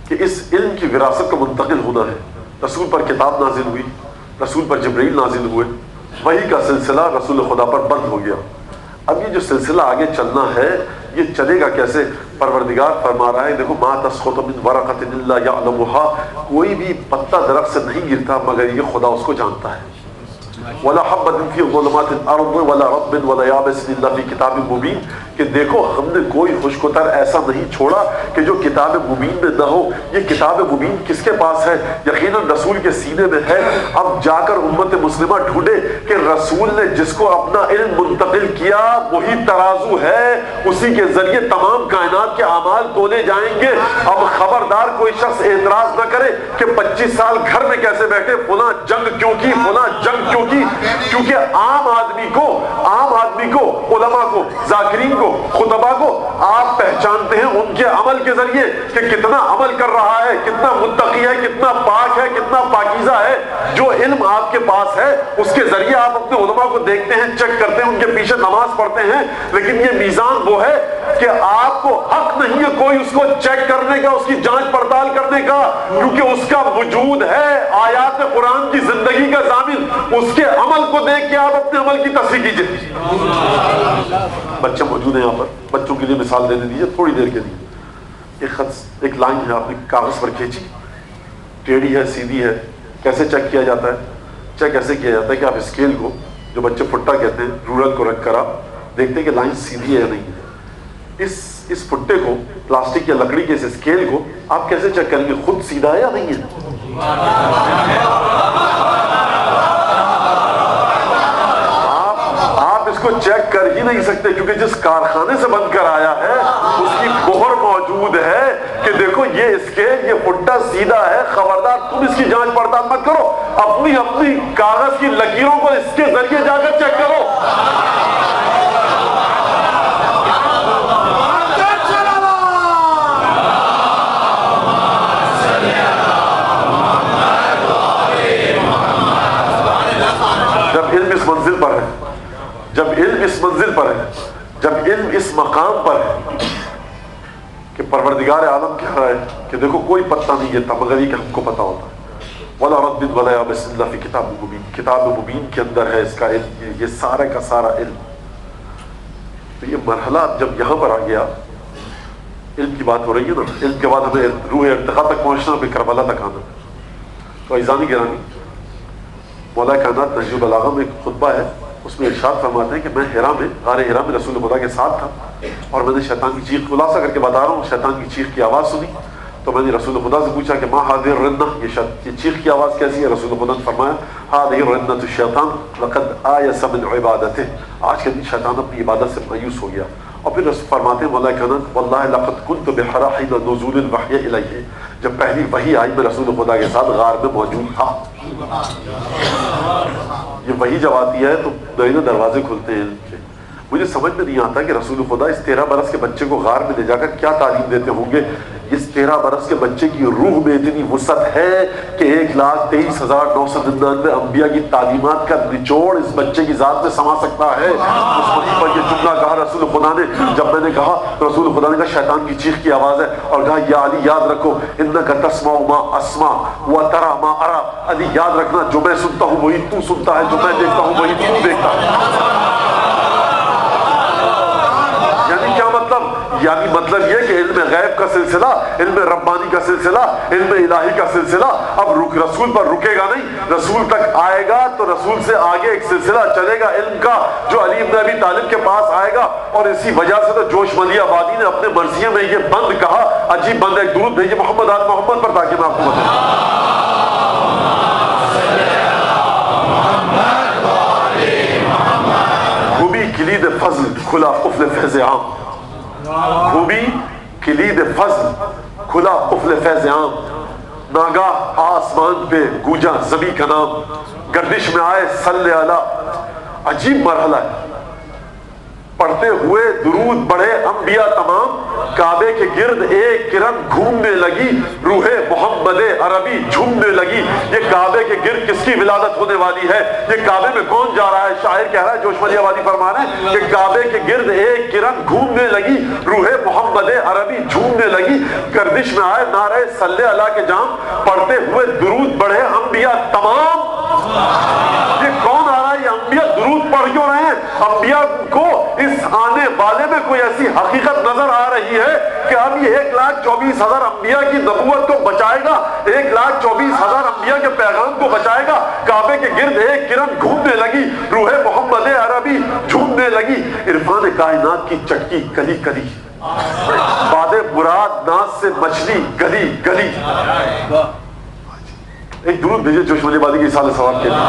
کہ اس علم کی وراثت کو منتقل ہونا ہے۔ رسول پر کتاب نازل ہوئی، رسول پر جبرائیل نازل ہوئے، وحی کا سلسلہ رسول خدا پر بند ہو گیا۔ اب یہ جو سلسلہ آگے چلنا ہے یہ چلے گا کیسے؟ پروردگار فرما رہا ہے دیکھو ما تسقط من ورقۃ الا یعلمها، کوئی بھی پتا درخت سے نہیں گرتا مگر یہ خدا اس کو جانتا ہے۔ ولا حبۃ فی ظلمات الارض ولا رطب ولا یابس الا فی کتاب مبین، کہ دیکھو ہم نے کوئی خشک و تر ایسا نہیں چھوڑا کہ جو کتاب مبین میں نہ ہو۔ یہ کتاب مبین کس کے پاس ہے؟ یقیناً رسول کے سینے میں ہے۔ اب جا کر امت مسلمہ ڈھونڈے کہ رسول نے جس کو اپنا علم منتقل کیا وہی ترازو ہے، اسی کے ذریعے تمام کائنات کے اعمال تولے جائیں گے۔ اب خبردار کوئی شخص اعتراض نہ کرے کہ 25 سال گھر میں کیسے بیٹھے، فلاں جنگ کیوں کی، فلاں جنگ کیوں کی، کیونکہ عام آدمی کو علماء کو، ذاکرین کو، خطبہ کو آپ پہچانتے ہیں ان کے عمل کے ذریعے کہ کتنا عمل کر رہا ہے، کتنا متقی ہے، کتنا پاک ہے، کتنا پاکیزہ ہے۔ جو علم آپ کے پاس ہے اس کے ذریعے آپ اپنے علماء کو دیکھتے ہیں، چیک کرتے ہیں، ان کے پیچھے نماز پڑھتے ہیں۔ لیکن یہ میزان وہ ہے کہ آپ کو حق نہیں ہے کوئی اس کو چیک کرنے کا، اس کی جانچ پڑتال کرنے کا، کیونکہ اس کا وجود ہے آیات قرآن کی زندگی کا ضامن. اس کے عمل کو دیکھ کے آپ اپنے عمل کی تصحیح کیجیے. بچے موجود ہیں یہاں پر، بچوں کے لیے مثال دینے دیجیے تھوڑی دیر کے لیے. ایک لائن ہے آپ نے کاغذ پر کھینچی، ٹیڑھی ہے سیدھی ہے. کیسے چیک کیا جاتا ہے؟ چیک ایسے کیا جاتا ہے کہ آپ اسکیل کو، جو بچے پھٹا کہتے ہیں، رولر کو رکھ کر آپ دیکھتے ہیں کہ لائن سیدھی ہے یا نہیں ہے. اس پھٹے کو، پلاسٹک یا لکڑی کے اس اسکیل کو آپ کیسے چیک کریں گے خود سیدھا ہے یا نہیں ہے؟ آپ اس کو چیک کر ہی نہیں سکتے، کیونکہ جس کارخانے سے بن کر آیا ہے اس کی مہر موجود ہے کہ دیکھو یہ اسکیل، یہ پھٹا سیدھا ہے. خبردار تم اس کی جانچ پڑتال مت کرو، اپنی کاغذ کی لکیروں کو اس کے ذریعے جا کر چیک کرو. جب علم اس منزل پر ہے، جب علم اس منزل پر ہے، جب علم اس مقام پر ہے کہ پروردگار عالم کہہ رہا ہے کہ دیکھو کوئی پتہ نہیں گرتا مگر یہ کہ ہم کو پتہ ہوتا ہے. وَلَا رَدٍ وَلَا يَابِسٍ إِلَّا فِي كِتَابٍ مُبِينٍ. کتاب مبین کے اندر ہے اس کا علم، یہ سارے کا سارا علم. تو یہ مرحلہ جب یہاں پر آ گیا، علم کی بات ہو رہی ہے نا، علم کے بعد ہمیں روح ارتقاء تک پہنچنا، پھر کربلا تک آنا. تو عزیزان گرامی، مولا کائنات نہج البلاغہ میں ایک خطبہ ہے، اس میں ارشاد فرماتے ہیں کہ میں حرا میں، غار حرا میں رسول خدا کے ساتھ تھا، اور میں نے شیطان کی چیخ، خلاصہ کر کے بتا رہا ہوں، شیطان کی چیخ کی آواز سنی. تو میں نے رسول خدا سے پوچھا کہ ما هذه الرنہ، یہ چیخ کی آواز کیسی ہے؟ رسول خدا نے فرمایا هذه الرنۃ الشیطان لقد آیس من عبادته. آج کے دن شیطان اپنی عبادت سے مایوس ہو گیا. اور پھر رسول فرماتے ہیں مولا کائنات واللہ لقد كنت بحرا حين نزول الوحی الیہ، جب پہلی وحی آئی میں رسول خدا کے ساتھ غار میں موجود تھا. یہ وحی جب آتی ہے تو نئے دروازے کھلتے ہیں. مجھے سمجھ میں نہیں آتا کہ رسول خدا اس 13 برس کے بچے کو غار میں لے جا کر کیا تعلیم دیتے ہوں گے. اس 13 برس کے بچے کی روح میں اتنی وسعت ہے کہ 1,23,999 انبیاء کی تعلیمات کا نچوڑ اس بچے کی ذات میں سما سکتا ہے. اس وقت پر یہ جملہ کہا رسول خدا نے، جب میں نے کہا، رسول خدا نے کہا شیطان کی چیخ کی آواز ہے، اور کہا یا علی یاد رکھو انک تسمع ما اسمع وترى ما ارى. علی یاد رکھنا جو میں سنتا ہوں وہی تو سنتا ہے، جو میں دیکھتا ہوں وہی تو دیکھتا ہے. یعنی مطلب یہ کہ علم غیب کا سلسلہ، علم ربانی کا سلسلہ، علم الہی کا سلسلہ اب رسول پر رکے گا نہیں، رسول تک آئے گا تو رسول سے آگے ایک سلسلہ چلے گا علم کا، جو علی ابن ابی طالب کے پاس آئے گا. اور اسی وجہ سے تو جوش ملی آبادی نے اپنے مرثیے میں یہ بند کہا، عجیب بند. ایک درود بھیجیے محمد آل محمد پر تاکہ میں آپ کو بتاؤں. خوبی کلید فضل کھلا قفل فیض عام، خوبی کلید فضل کھلا قفل فیض عام. ناگاہ آسمان پہ گوجا زمیں کا نام، گردش میں آئے صلی علی. عجیب مرحلہ ہے. پڑھتے ہوئے درود بڑھے انبیاء تمام، کعبے کے گرد ایک کرن گھومنے لگی، روح محمد عربی جھومنے لگی. یہ کعبے کے گرد کس کی ولادت ہونے والی ہے؟ یہ کعبے میں کون جا رہا ہے؟ شاعر کہہ رہا ہے، جوش ملی آبادی فرما رہے ہیں کہ کعبے کے گرد ایک کرن گھومنے لگی، روح محمد عربی جھومنے لگی. گردش میں آئے نعرہ صلی اللہ کے جام، پڑھتے ہوئے درود بڑھے انبیاء تمام. یہ کون آ رہا ہے؟ یہ انبیاء درود پڑھ کیوں رہے ہیں؟ انبیاء کو اس آنے والے میں کوئی ایسی حقیقت نظر آ رہی ہے کہ اب یہ 1,24,000 انبیاء کی نبوت کو بچائے گا، 1,24,000 انبیاء کے پیغام کو بچائے گا. کعبے کے گرد ایک کرن گھومنے لگی، روح محمد عربی جھومنے لگی. عرفان کائنات کی چٹکی کلی کلی، باد مراد ناز سے مچھلی گلی گلی. ایک درود بھیجے جوش ملی آبادی کی سال ثواب کے لیے.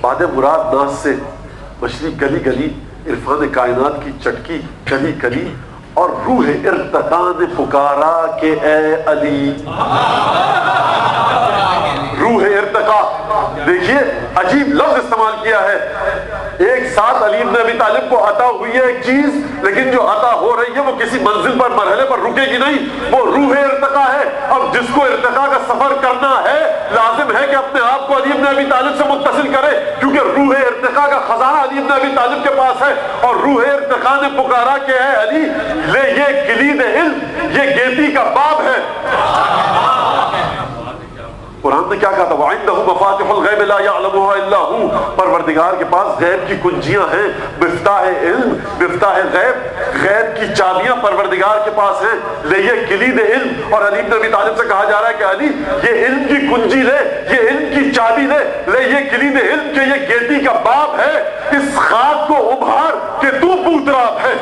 باد مراد ناز سے مچھلی گلی گلی، عرفان کائنات کی چٹکی کلی کلی، اور روح ارتقاء نے پکارا کہ اے علی. روح ارتقاء دیکھیے دیکھیے عجیب لفظ استعمال کیا ہے، ایک ساتھ علی بن ابی طالب کو عطا ہوئی ہے ایک چیز، لیکن جو عطا ہو رہی ہے وہ کسی منزل پر مرحلے پر رکے گی نہیں، وہ روح ارتقا ہے۔ اب جس کو ارتقا کا سفر کرنا ہے لازم ہے کہ اپنے آپ کو علی بن ابی طالب سے متصل کرے، کیونکہ روح ارتقا کا خزانہ علی بن ابی طالب کے پاس ہے، اور روح ارتقا نے پکارا کہ اے علی لے یہ کلید علم، یہ گیتی کا باب ہے۔ قرآن نے کیا کہا تھا؟ وَعِنْدَهُ مَفَاتِحُ الْغَيْبِ لَا يَعْلَمُهَا إِلَّا هُوَ، پروردگار کے پاس غیب کی کنجیاں ہیں، مفتاح علم، مفتاح غیب، غیب کی چابیاں پروردگار کے پاس ہیں، لے یہ کلید علم۔ اور علی بن ابی طالب سے کہا جا رہا ہے کہ علی یہ علم کی کنجی لے، یہ علم کی چابی لے، لے یہ کلید علم کہ یہ گیتی کا باب ہے، اس خاک کو ابھار کہ تو بوتراب ہے۔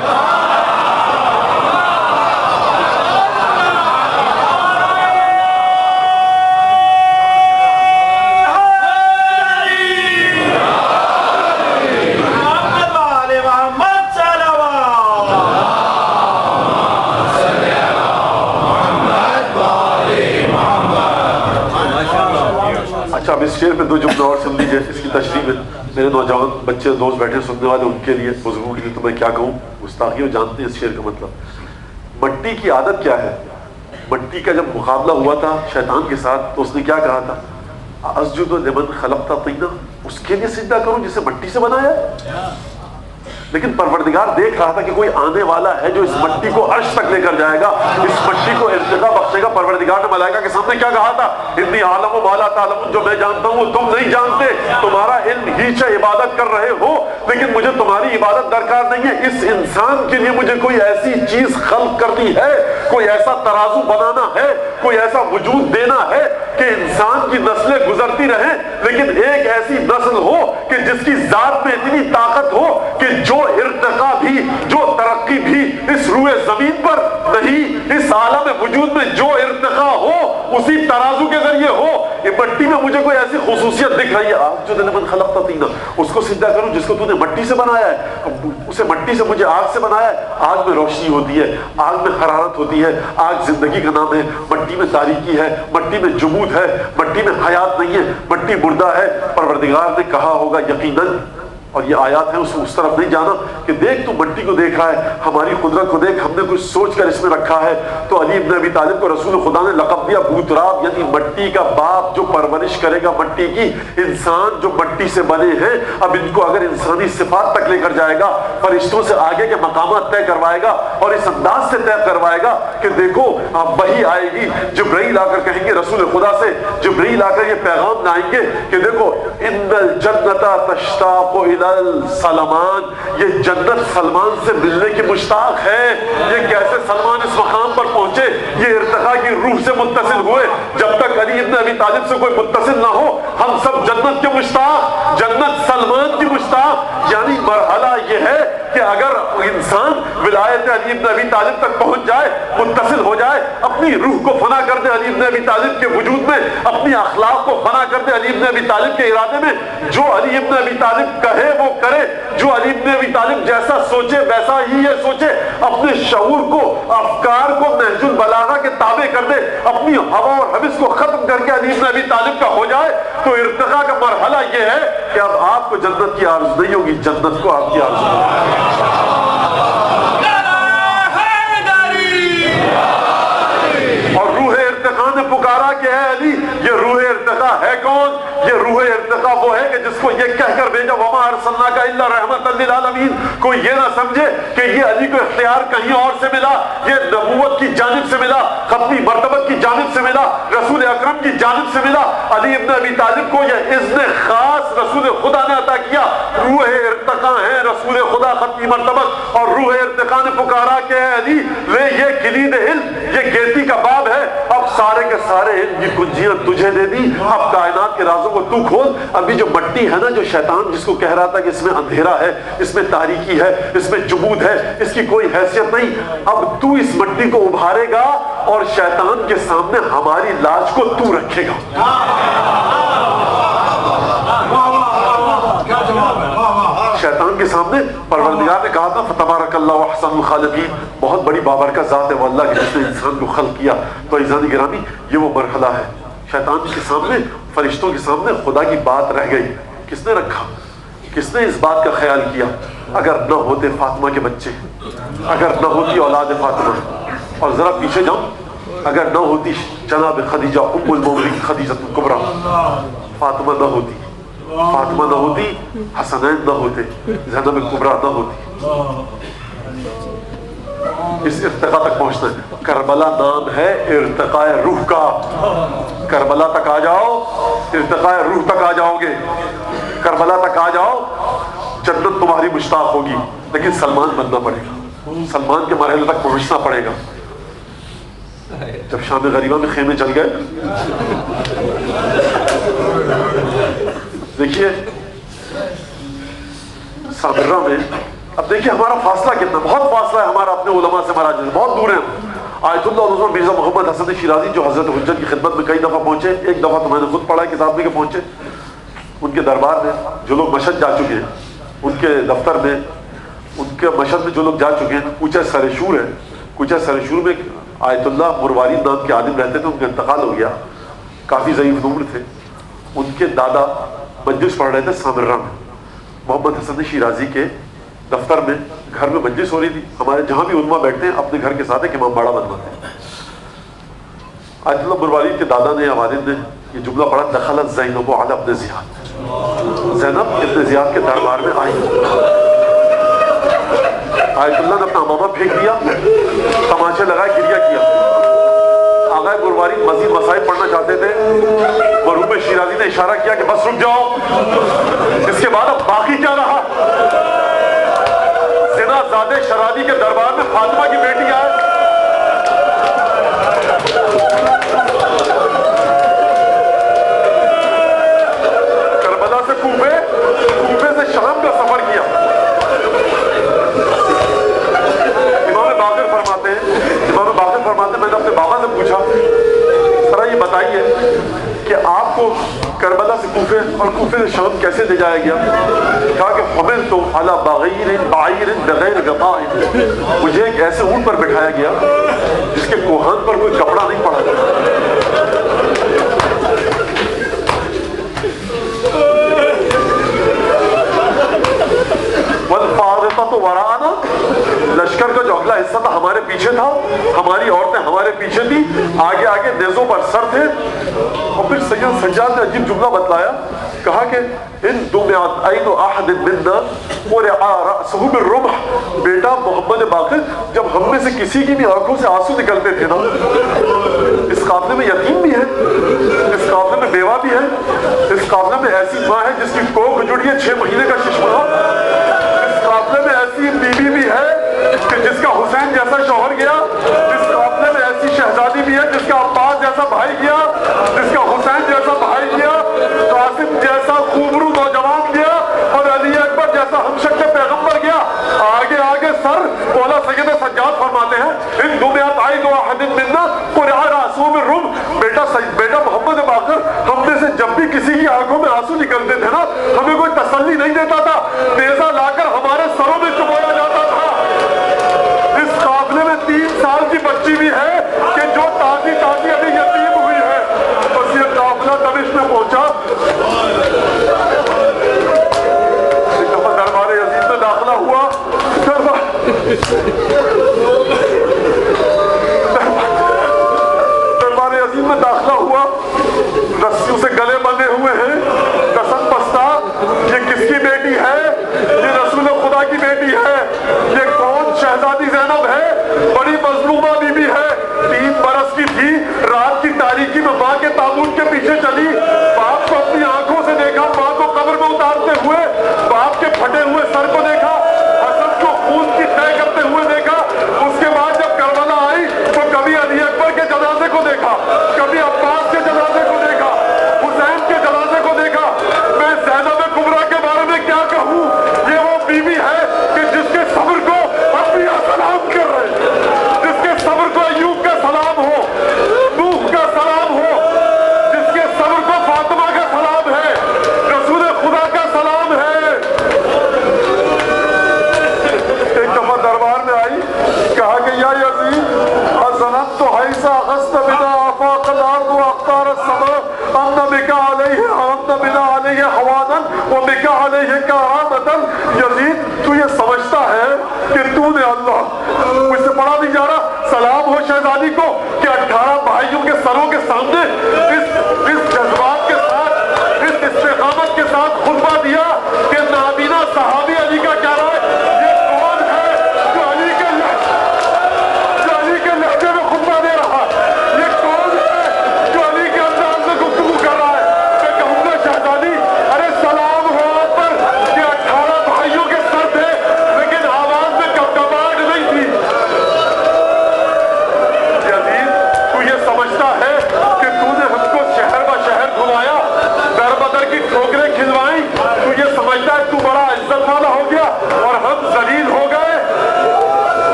اچھا اب اس شعر پہ دو جملے اور سن لیجیے، اس کی تشریح میں میرے نوجوان بچے دوست بیٹھے سننے والے، ان کے لیے بزرگوں کے لیے تو میں کیا کہوں، گستاخی، وہ جانتے ہیں اس شعر کا مطلب۔ مٹی کی عادت کیا ہے؟ مٹی کا جب مقابلہ ہوا تھا شیطان کے ساتھ تو اس نے کیا کہا تھا؟ اسجد لمن خلقت طینا، اس کے لیے سجدہ کروں جسے مٹی سے بنایا ہے۔ لیکن پروردگار دیکھ رہا تھا کہ کوئی آنے والا ہے جو اس مٹی کو عرش تک لے کر جائے گا، اس مٹی کو ارتقا بخشے گا۔ پروردگار نے ملائکہ کے سامنے کیا کہا تھا؟ انی عالم ما لا تعلمون، جو میں جانتا ہوں وہ تم نہیں جانتے، تمہارا علم ہی سے عبادت کر رہے ہو، لیکن مجھے تمہاری عبادت درکار نہیں ہے۔ اس انسان کے لیے مجھے کوئی ایسی چیز خلق کرنی ہے، کوئی ایسا ترازو بنانا ہے، کوئی ایسا وجود دینا ہے کہ انسان کی نسلیں گزرتی رہیں، لیکن ایک ایسی نسل ہو کہ جس کی ذات میں اتنی طاقت ہو کہ جو ارتقا بھی، جو ترقی بھی اس روئے زمین پر نہیں، اس عالم وجود میں جو ارتقا ہو اسی ترازو کے ذریعے ہو۔ یہ مٹی میں مجھے کوئی ایسی خصوصیت دکھ رہی ہے، آگ جو لمن خلقت طینا، اس کو سجدہ کروں جس کو تو نے مٹی سے بنایا ہے، اسے مٹی سے مجھے آگ سے بنایا ہے۔ آگ میں روشنی ہوتی ہے، آگ میں حرارت ہوتی ہے، آگ زندگی کا نام ہے، مٹی میں تاریکی ہے، مٹی میں جمود ہے، مٹی میں حیات نہیں ہے، مٹی مردہ ہے۔ پروردگار نے کہا ہوگا یقیناً، اور یہ آیات ہیں اس طرف نہیں جانا کہ دیکھ تو مٹی کو دیکھ رہا ہے، ہماری قدرت کو دیکھ، ہم نے کچھ سوچ کر اس میں رکھا ہے۔ تو علی بن ابی طالب کو رسول خدا نے لقب دیا بوتراب، یعنی مٹی کا باپ، جو پرورش کرے گا مٹی کی۔ انسان جو مٹی سے بنے ہیں، اب ان کو اگر انسانی صفات تک لے کر جائے گا، فرشتوں سے آگے کے مقامات طے کروائے گا، اور اس انداز سے طے کروائے گا کہ دیکھو اب وحی آئے گی، جبرائیل آ کر کہیں گے رسول خدا سے، جبرائیل آ کر یہ پیغام لائیں گے کہ دیکھو ان الجنت تشتاق سلمان، یہ جنت سلمان سے ملنے کی مشتاق ہے۔ یہ کیسے سلمان اس مقام پر پہنچے؟ یہ ارتقا کی روح سے متصل ہوئے۔ جب تک علی ابن ابی طالب سے کوئی متصل نہ ہو، ہم سب جنت کے مشتاق، جنت سلمان کی مشتاق۔ یعنی مرحلہ یہ ہے کہ اگر انسان ولایت علی ابن ابی طالب تک پہنچ جائے، متصل ہو جائے، اپنی روح کو فنا کر دے علی ابن ابی طالب کے وجود میں، اپنی اخلاق کو فنا کر دے علی ابن ابی طالب کے ارادے میں، جو علی ابن ابی طالب کہے وہ کرے، جو علی ابن ابی طالب جیسا سوچے ویسا ہی یہ سوچے، اپنے شعور کو، افکار کو نہج البلاغہ کے تابع کر دے، اپنی ہوا اور حوث کو ختم کر کے علی ابن ابی طالب کا ہو جائے، تو ارتقا کا مرحلہ یہ ہے کہ اب آپ کو جنت کی آرزو نہیں ہوگی، جنت کو آپ کی آرزو ہوگی۔ اور روح ارتقا نے پکارا کہ اے علی، یہ روح ارتقا ہے کون؟ یہ روح ارتقا وہ ہے کہ جس کو یہ کہہ کر بھیجا وما ارسلناک الا رحمۃ للعالمین۔ کوئی یہ نہ سمجھے کہ یہ علی کو اختیار کہیں اور سے ملا، یہ نبوت کی جانب سے ملا، ختمی مرتبت کی جانب سے ملا، رسول اکرم کی جانب سے ملا۔ علی ابن ابی طالب کو یہ اذن خاص رسول خدا نے عطا کیا۔ روح ارتقا ہے رسول خدا ختمی مرتبت، اور روح ارتقا نے پکارا کہ اے علی لے یہ کلید علم، یہ گیتی کا باب ہے، اب سارے کے سارے علم کی کنجیاں تجھے دے دی، اب کائنات کے رازوں کو تو کھول۔ ابھی جو مٹی ہے نا، جو شیطان جس کو کہہ رہا تھا کہ اس میں اندھیرا ہے، اس میں تاریکی ہے، اس میں جمود ہے، اس کی کوئی حیثیت نہیں، اب تو اس مٹی کو ابھارے گا اور شیطان کے سامنے ہماری لاج کو تو رکھے گا۔ شیطان کے سامنے پروردگار نے کہا تھا فتبارک اللہ احسن الخالقین، بہت بڑی بابرکت ذات ہے وہ اللہ کی جس نے انسان کو خلق کیا۔ تو عزیزان گرامی، یہ وہ مرحلہ ہے، شیطان کے سامنے، فرشتوں کے سامنے خدا کی بات رہ گئی. کس نے رکھا؟ کس نے اس بات کا خیال کیا؟ اگر نہ ہوتے فاطمہ کے بچے، اگر نہ ہوتی اولاد فاطمہ، اور ذرا پیچھے جاؤ، اگر نہ ہوتی جناب خدیجہ ام المومنین خدیجہ الکبریٰ، فاطمہ نہ ہوتی، فاطمہ نہ ہوتی، حسنین نہ ہوتے، زینب الکبریٰ نہ ہوتی. اس ارتقاء تک پہنچنا ہے. کربلا نام ہے ارتقاء روح کا. کربلا تک آ جاؤ، ارتقاء روح تک آ جاؤ گے. کربلا تک آ جاؤ، جنت تمہاری مشتاق ہوگی. لیکن سلمان بننا پڑے گا، سلمان کے مرحلے تک پہنچنا پڑے گا. جب شام غریبہ میں خیمے چل گئے، دیکھیے سامرہ میں، اب دیکھیے ہمارا فاصلہ کتنا، بہت فاصلہ ہے ہمارا اپنے علماء سے، مہاراج سے بہت دور ہے. آیت اللہ علیہ مرزا محمد حسن شیرازی جو حضرت حجت کی خدمت میں کئی دفعہ پہنچے، ایک دفعہ تو میں نے خود پڑھا کتاب میں کہ پہنچے ان کے دربار میں. جو لوگ مشہد جا چکے ہیں ان کے دفتر میں، ان کے مشہد میں جو لوگ جا چکے ہیں، کوچہ سرشور ہے، کوچہ سرشور میں آیت اللہ مروارید نام کے عالم رہتے تھے. ان کا انتقال ہو گیا، کافی ضعیف عمر تھے. ان کے دادا مجلس پڑھ رہے تھے سامرہ میں، محمد حسن شیرازی کے دفتر میں، گھر میں مجلس ہو رہی تھی. ہمارے جہاں بھی علماء بیٹھتے ہیں اپنے گھر کے ساتھ ایک امام باڑہ بنواتے ہیں. آیت اللہ مروارید کے دادا نے، والد نے یہ جملہ پڑھا، دخلت زینب علی ابن زیاد، زینب ابن زیاد کے دربار میں آئی. آیت اللہ نے اپنا امامہ پھینک دیا، تماچے لگائے، گریہ کیا. آغا مروارید مزید مسائل پڑھنا چاہتے تھے. مرحوم شیرازی نے اشارہ کیا کہ بس رک جاؤ، اس کے بعد اب باقی کیا رہا. زنا زادہ شرابی کے دربار میں فاطمہ کی بیٹی آئے. کربلا سے کوفے سے شام کا سفر کیا. امام باقر فرماتے ہیں میں نے اپنے بابا سے پوچھا، ذرا یہ بتائیے کہ آپ کو کربلا سے کوفے اور کوفے سے شام کیسے لے جایا گیا؟ کہا کہ حملت علی بعیر بغیر غطاء، مجھے ایک ایسے اونٹ پر بٹھایا گیا جس کے کوہان پر کوئی کپڑا نہیں پڑا تھا. والفارقۃ وراءنا، لشکر کا جو اگلا حصہ تھا ہمارے پیچھے تھا، ہماری عورتیں ہمارے پیچھے تھی، آگے آگے نیزوں پر سر تھے. اور پھر سید سجاد نے عجیب جملہ بتلایا، کہا کہ ان دمعت عین احد منا ورعا رأسہ بالرمح. بیٹا محمد باقر، جب ہم میں سے کسی کی بھی آنکھوں سے آنسو نکلتے تھے نا، اس قافلے میں یتیم بھی ہے، اس قافلے میں بیوہ بھی ہے، اس قافلے میں ایسی ماں ہے جس کی کوکھ جڑی ہے 6 مہینے کا ششمہ، اس قافلے میں ایسی بیوی بھی ہے کہ جس کا حسین جیسا شوہر گیا، اس قافلے میں ایسی شہزادی بھی ہے جس کا عباس جیسا بھائی گیا، جس کا حسین جیسا بھائی گیا، قاسم جیسا خوبرو نوجوان گیا، اور علی اکبر جیسا ہمشکل پیغمبر گیا. آگے آگے سر. مولا سید سجاد فرماتے ہیں ان دمعت عین احد منا قرع رأسہ بالرمح. بیٹا محمد باقر، ہم میں سے جب بھی کسی کی آنکھوں میں آنسو نکلتے تھے نا، ہمیں کوئی تسلی نہیں دیتا تھا، نیزہ لا کر ہمارے سروں میں چبویا جاتا تھا. اس قافلے میں 3 سال کی بچی بھی ہے کہ جو تازی ابھی یتیم ہوئی ہے. بس یہ قافلہ دمشق میں پہنچا. ایک دفعہ دربار یزید میں داخلہ ہوا، دربار عظیم میں داخلہ ہوا، رسیوں سے گلے بندھے ہوئے ہیں. قسم بستہ، یہ کس کی بیٹی ہے؟ یہ رسول خدا کی بیٹی ہے. یہ کون؟ شہزادی زینب ہے، بڑی مظلومہ بی بی ہے، 3 برس کی تھی. رات کی تاریکی میں ماں کے تابوت کے پیچھے چلی، باپ کو اپنی آنکھوں سے دیکھا، ماں کو قبر میں اتارتے ہوئے، باپ کے پھٹے ہوئے سر کو دیکھا.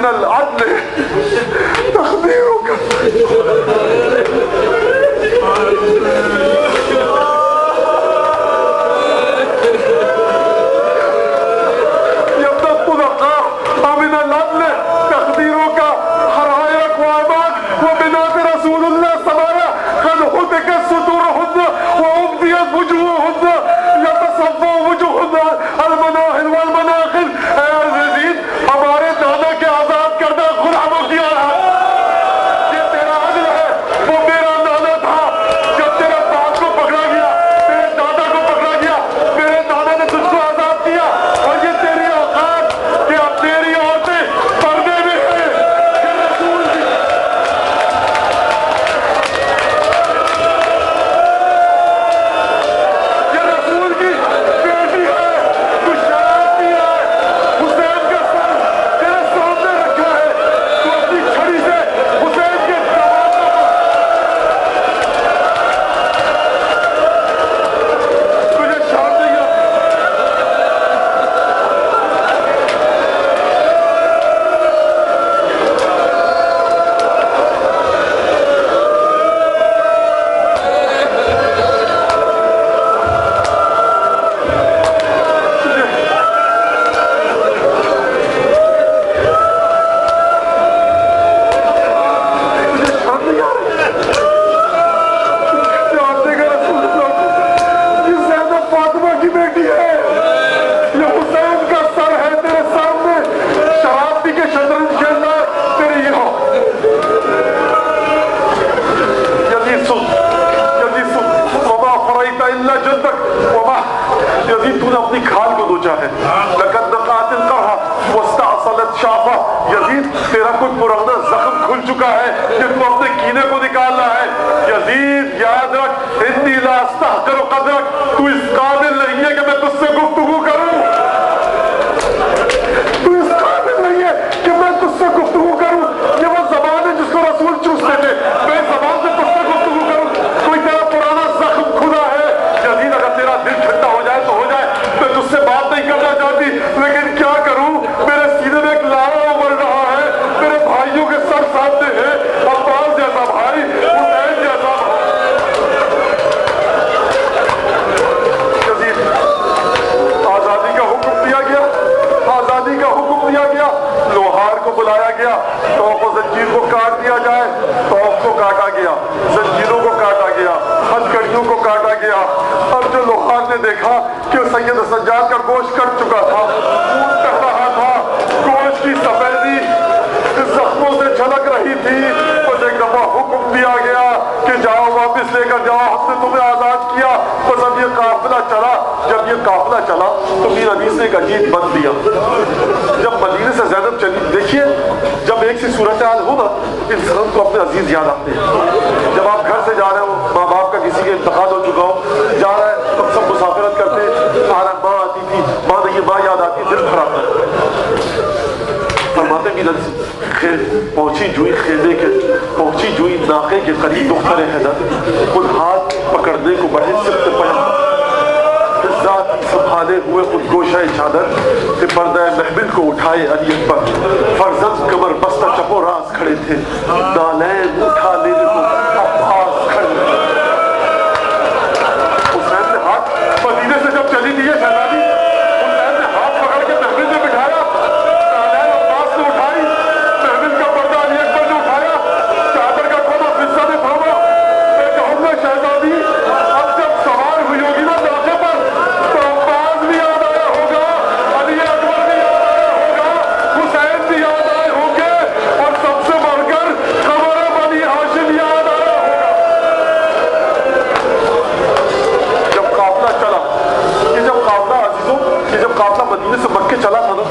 من العدل تقديرك يا ابن الطلقاء من العدل تقديرك حرائق وأماك وبنات رسول الله سمايا قد هتكت صدورهن وأبديت وجوههن يتصفى وجوههن المناهل والمناخل. اے عزیزین ہمارے دادا کے آزاد کردہ غلاموں کی اولاد یہ تیرا عدل ہے. وہ میرا دادا تھا جب تیرے باپ کو پکڑا گیا تیرے دادا کو پکڑا گیا میرے دادا نے تجھ کو آزاد کیا اور یہ تیری اوقات کہ اب تیری عورتیں پردے میں ہیں. یہ رسول کی بیٹی ہے تو شراب پیا ہے. حسین کا سر تیرے سامنے رکھا ہے تو اپنی چھڑی سے حسین کے دماغوں کو تجھے شرم نہیں آتی؟ جانتے کہ رسول اللہ یہ زینب فاطمہ کی بیٹی ہے. یہ حسین کا سر ہے تیرے سامنے. شراب پی کے شطرنج کھیلنا ہے تیرے یہ ہو. یزید سن وما فرائت الا جدک وما یزید تو نے اپنی کھال کو دوچا ہے. لقد نقعت القرح واستعصلت شعفہ. یزید تیرا کوئی پرانا زخم کھل چکا ہے کہ تو اپنے کینے کو نکالنا ہے. یزید یاد رکھ انی لا استحقر قدرک. تو اس قابل نہیں ہے کہ میں تجھ سے گفتگو کروں. تو اس قابل نہیں ہے کہ میں تجھ سے گفتگو کروں. یہ وہ زبان ہے جس کو رسول چوستے تھے. میں اس زبان سے تجھ سے گفتگو کروں. کوئی تیرا پرانا زخم کھلا ہے. یزید اگر تیرا دل ٹھنڈا ہو جائے تو ہو جائے. میں تجھ سے بات نہیں کرنا چاہتی لیکن کیا کروں میرے سینے میں ایک لارا ابل رہا ہے. میرے بھائیوں کے سر سامنے ہے. عباس جیسا بھائی حسین جیسا بھائی. یزید آزادی کا حکم دیا گیا. آزادی کا حکم دیا گیا. لوہار کو بلایا گیا. توق و زنجیر کو کاٹ دیا جائے. توق کو کاٹا گیا. زنجیروں کو کاٹا گیا. ہتھکڑیوں کو کاٹا گیا. اب جو لوہار نے دیکھا کہ سید سجاد کا گوشت کٹ چکا تھا خون بہہ رہا تھا گوشت کی سفیدی زخموں سے جھلک رہی تھی بس ایک دفعہ حکم دیا گیا کہ جاؤ واپس لے کر جاؤ ہم نے تمہیں آزاد کیا. بس اب یہ قافلہ چلا. جب یہ قافلہ چلا تو میر حدیث نے ایک عجیب بند دیا. جب مدینے سے زینب چلی دیکھیے جب ایک سی صورتحال ہو نا انسان کو اپنے عزیز یاد آتے ہیں. جب آپ گھر سے جا رہے ہو ماں باپ کا کسی کے انتقال ہو چکا ہو جا رہا ہے تو سب مسافرت کرتے ہیں. ہمارا ماں آتی تھی ماں نہیں ماں یاد آتی دل خراب ہے. فرماتے بھی پہنچی جوئی خیمے کے پہنچی جوئی ناقے کے قریب دختر حیدر خود ہاتھ پکڑنے کو بڑھے سبت پہن ذات سنبھالے ہوئے خود گوشہ چادر کہ پردہ محمل کو اٹھائے علی اکبر. فرزند کمر بستہ چپو راز کھڑے تھے. نالین اٹھا لینے کو عباس کھڑے تھے. حسین نے ہاتھ مدینے سے جب چلی دی ہے شہزادی حسین نے ہاتھ پکڑ کے محمل میں بٹھایا. نالین عباس نے اٹھائی. محمل کا پردہ علی اکبر نے اٹھایا. چادر کا کونا فضہ نے تھاما. میں کہوں گا شہزادی اب جب سوار ہوئی ہوگی نا ناقے پر تو عباس بھی یاد آیا ہوگا علی اکبر بھی یاد آیا ہوگا حسین بھی یاد آئے ہوں گے اور سب سے بڑھ کر قمر بنی ہاشم یاد آیا ہوگا. جب قافلہ چلا جب قافلہ عزیزوں جب قافلہ مدینے سے مکے چلا تھا نا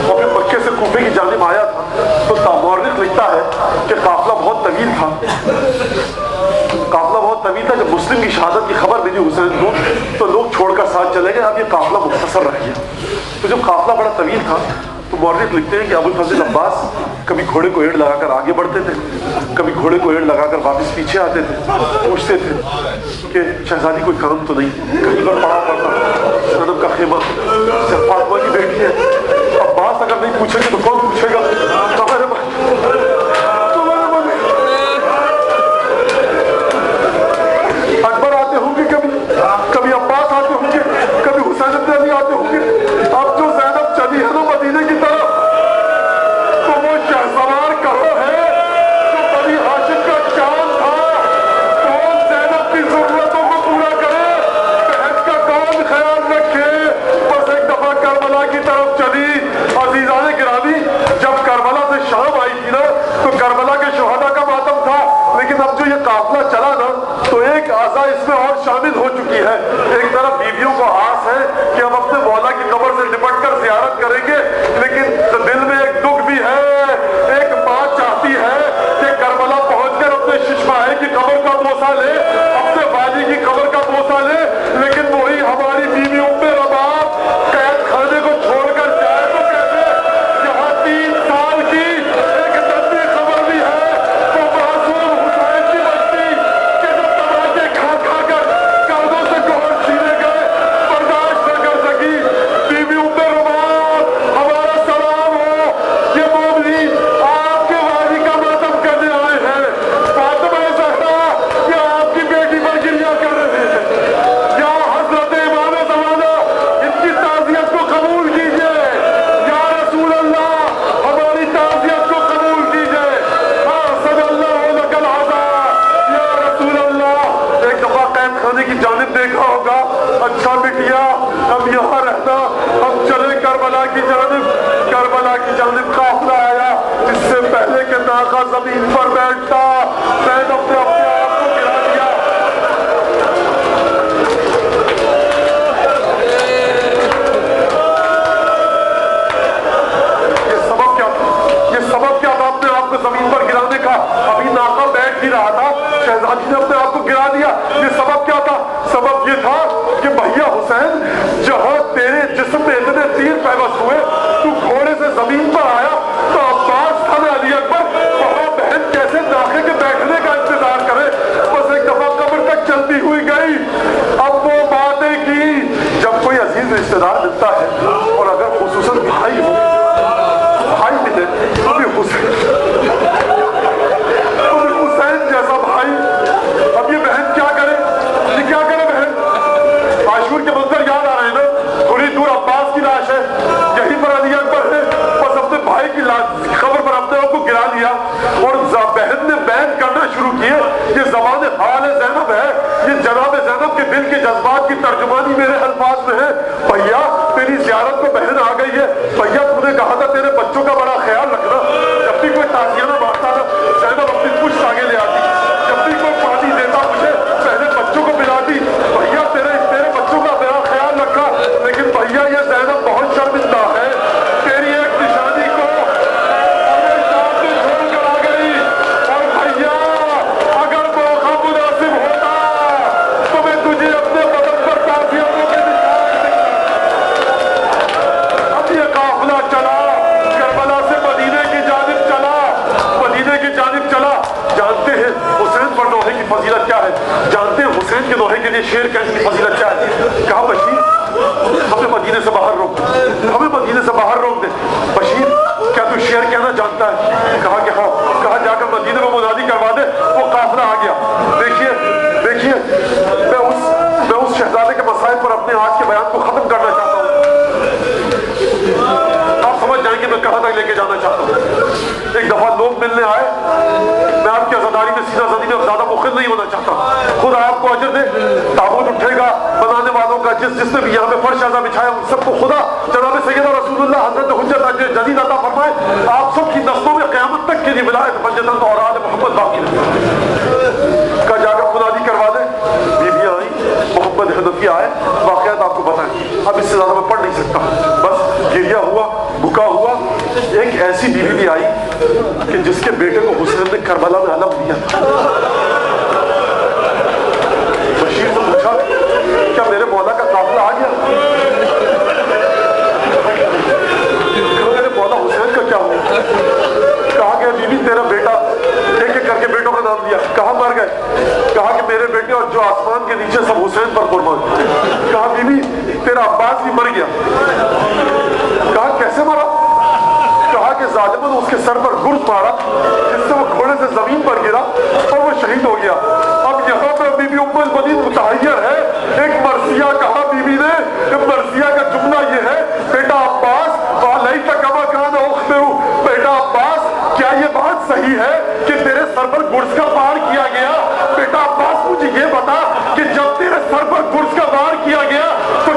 اور پھر مکے سے کوفے کی جانب آیا تھا تو مورخ لکھتا ہے کہ قافلہ بہت طویل تھا. قافلہ بہت طویل تھا. جب مسلم کی شہادت کی خبر ملی حسین کو تو لوگ چھوڑ کر ساتھ چلے گئے. اب یہ قافلہ مختصر رہ گیا. تو جب قافلہ بڑا طویل تھا تو مورخ لکھتے ہیں کہ ابوالفضل عباس کبھی گھوڑے کو ایڑ لگا کر آگے بڑھتے تھے کبھی گھوڑے کو ایڑ لگا کر واپس پیچھے آتے تھے. پوچھتے تھے کہ شہزادی کوئی کام تو نہیں کہیں پر پڑا پڑتا زینب کا خیمہ فاطمہ کی بیٹی ہے. عباس اگر نہیں پوچھیں گے تو کون پوچھے گا. ہے. ایک طرف بیویوں کو آس ہے کہ ہم اپنے مولا کی قبر سے لپٹ کر زیارت کریں گے، لیکن دل میں ایک دکھ بھی ہے. ایک ماں چاہتی ہے کہ کربلا پہنچ کر اپنے ششماہے کی قبر کا بوسہ لے، اپنے والی کی قبر کا بوسہ لے، لیکن وہی ہماری بیوی ام رباب قید خانے کو چھوڑ کر جائے تو کیسے؟ یہاں 3 سال کی ایک ننھی خبر بھی ہے، وہ معصوم حسین کی بستی کہ جو تماچے کھا کھا کر کاندھوں سے گوشت چھینے گئے، برداشت نہ کر سکی. بیوی ام رباب ہمارا سلام ہو. یہ مومنین آپ کے والی کا ماتم کرنے آئے ہیں. فاطمہ زہرا یہ آپ کی بیٹی پر گریہ کر رہے ہیں. یا حضرت امام زمانہ ان کی تعزیت کو قبول کیجئے. یا رسول اللہ ہماری تعزیت کو قبول کیجئے. حسن اللہ لک العزا. یا رسول اللہ ایک دفعہ قید خانے کی جانب دیکھا ہوگا. اچھا بٹیا اب یہاں رہنا، ہم چلے کربلا کی جانب. کربلا کی جانب قافلہ آیا. اس سے پہلے کہ ناقہ زمین پر بیٹھتا زینب نے اپنے آپ کو گرا دیا. یہ سبب کیا تھا اپنے آپ کو زمین پر گرانے کا؟ ابھی ناقہ بیٹھ ہی رہا تھا، شہزادی نے اپنے آپ کو گرا دیا. یہ سبب کیا تھا؟ سبب یہ تھا کہ بھیا حسین جہاں تیرے جسم میں اتنے تیر پیوست ہوئے تو گھوڑے سے زمین پر آیا تو عباس تھا علی اکبر وہاں بہن کیسے ناقے کے بیٹھنے کا انتظار کرے. بس ایک دفعہ قبر تک چلتی ہوئی گئی. اب وہ باتیں کی جب کوئی عزیز رشتہ دار ملتا ہے اور اگر خصوصاً بھائی ہو، بھائی ملے تو بھی حسین جیسا بھائی. اب یہ بہن کیا کرے؟ یہ کیا کرے بہن؟ عاشور کے منظر یاد آ رہے ہیں نا. تھوڑی دور عباس کی لاش ہے، یہیں پر علی اکبر ہے. بس اپنے بھائی کی خبر پر اپنے آپ کو گرا لیا اور بہن نے بیان کرنا شروع کیے. یہ زبان حال زینب ہے، یہ جناب زینب کے دل کے جذبات کی ترجمانی میرے الفاظ میں ہے. بھیا تیری زیارت کو بہن آ گئی ہے. بھیا تم نے کہا تھا تیرے بچوں کا بڑا خیال رکھنا. جب بھی کوئی تعزیہ میں بانٹتا تھا زینب اپنی پشت آگے لے آتی. جب بھی کوئی پانی دیتا مجھے پہلے بچوں کو پلاتی. بھیا تیرے بچوں کا میرا خیال رکھا. لیکن بھیا یہ زینب بہت شرمندہ ہے. تیری ایک نشانی کو اپنے سامنے چھوڑ کر آ گئی. اور بھیا اگر موقع مناسب ہوتا تو میں تجھے اپنے بدن پر تعزیتوں کے نشان دکھاتا. اب یہ قافلہ چلا کربلا سے مدینے کی جانب چلا. مدینے کی جانب چلا. جانتے ہیں حسین پر نوحے کی فضیلت کیا ہے؟ جانتے ہیں حسین کے نوحے کے لیے شیر کہنے کی فضیلت کیا ہے؟ کہا بشیر ہمیں مدینے سے باہر روک دے، ہمیں مدینے سے باہر روک دے. بشیر کیا تو شعر کہنا جانتا ہے؟ کہا کہ ہاں. کہا جا کر مدینے میں منادی کروا دے. وہ قافلہ آ گیا. دیکھیے میں اس شہزادے کے مسائل پر اپنے آج کے بیان کو ختم کرنا چاہتا ہوں. آپ سمجھ جائیں گے میں کہاں تک لے کے جانا چاہتا ہوں. ایک دفعہ لوگ ملنے آئے. میں آپ کی عزاداری میں سیدھا زدی میں زیادہ مخل نہیں ہونا چاہتا. خدا آپ کو اجر دے. تابوت اٹھے گا بنانے والوں کا، جس نے بھی یہاں پہ فرش ایسا بچھایا ان سب کو خدا جناب سیدنا رسول اللہ حضرت حجت اجر جدید عطا فرمائے. آپ سب کی نسلوں میں قیامت تک کے لیے ولایت بنجتن اور آل محمد باقی رہے. کا جا کر منادی کروا دے. بیویاں آئیں، محمد حنفی آئے. واقعات آپ کو بتائیں، اب اس سے زیادہ میں پڑھ نہیں سکتا. بس گریہ ہوا، بھوکا ہوا. ایک ایسی بیوی بھی آئی کہ جس کے بیٹے کو حسین نے کربلا میں علم دیا تھا. بشیر سے پوچھا کیا میرے مولا کا قافلہ آ گیا؟ میرے مولا حسین کا کیا ہوا؟ کہا کہ بیوی تیرا بیٹا، ایک ایک کر کے بیٹوں کا نام لیا. کہاں مر گئے؟ کہا کہ میرے بیٹے اور جو آسمان کے نیچے سب حسین پر قربان. کہا بیوی تیرا عباس بھی مر گیا. کہا کیسے مرا؟ کہا کہ ظالمن اس کے سر پر گرز مارا جس سے وہ گھوڑے سے زمین پر گرا اور وہ شہید ہو گیا. اب یہاں پر بی بی ام المؤمنین متحیر ہے. ایک مرثیہ کہا بیوی نے. مرثیہ کا جملہ یہ ہے بیٹا عباس وَلَيْتَ كَمَا كَانَ أُخْبِرُ. بیٹا عباس کیا یہ بات صحیح ہے کہ تیرے سر پر گرز کا وار کیا گیا؟ بیٹا عباس مجھے یہ بتا کہ جب تیرے سر پر گرز کا وار کیا گیا تو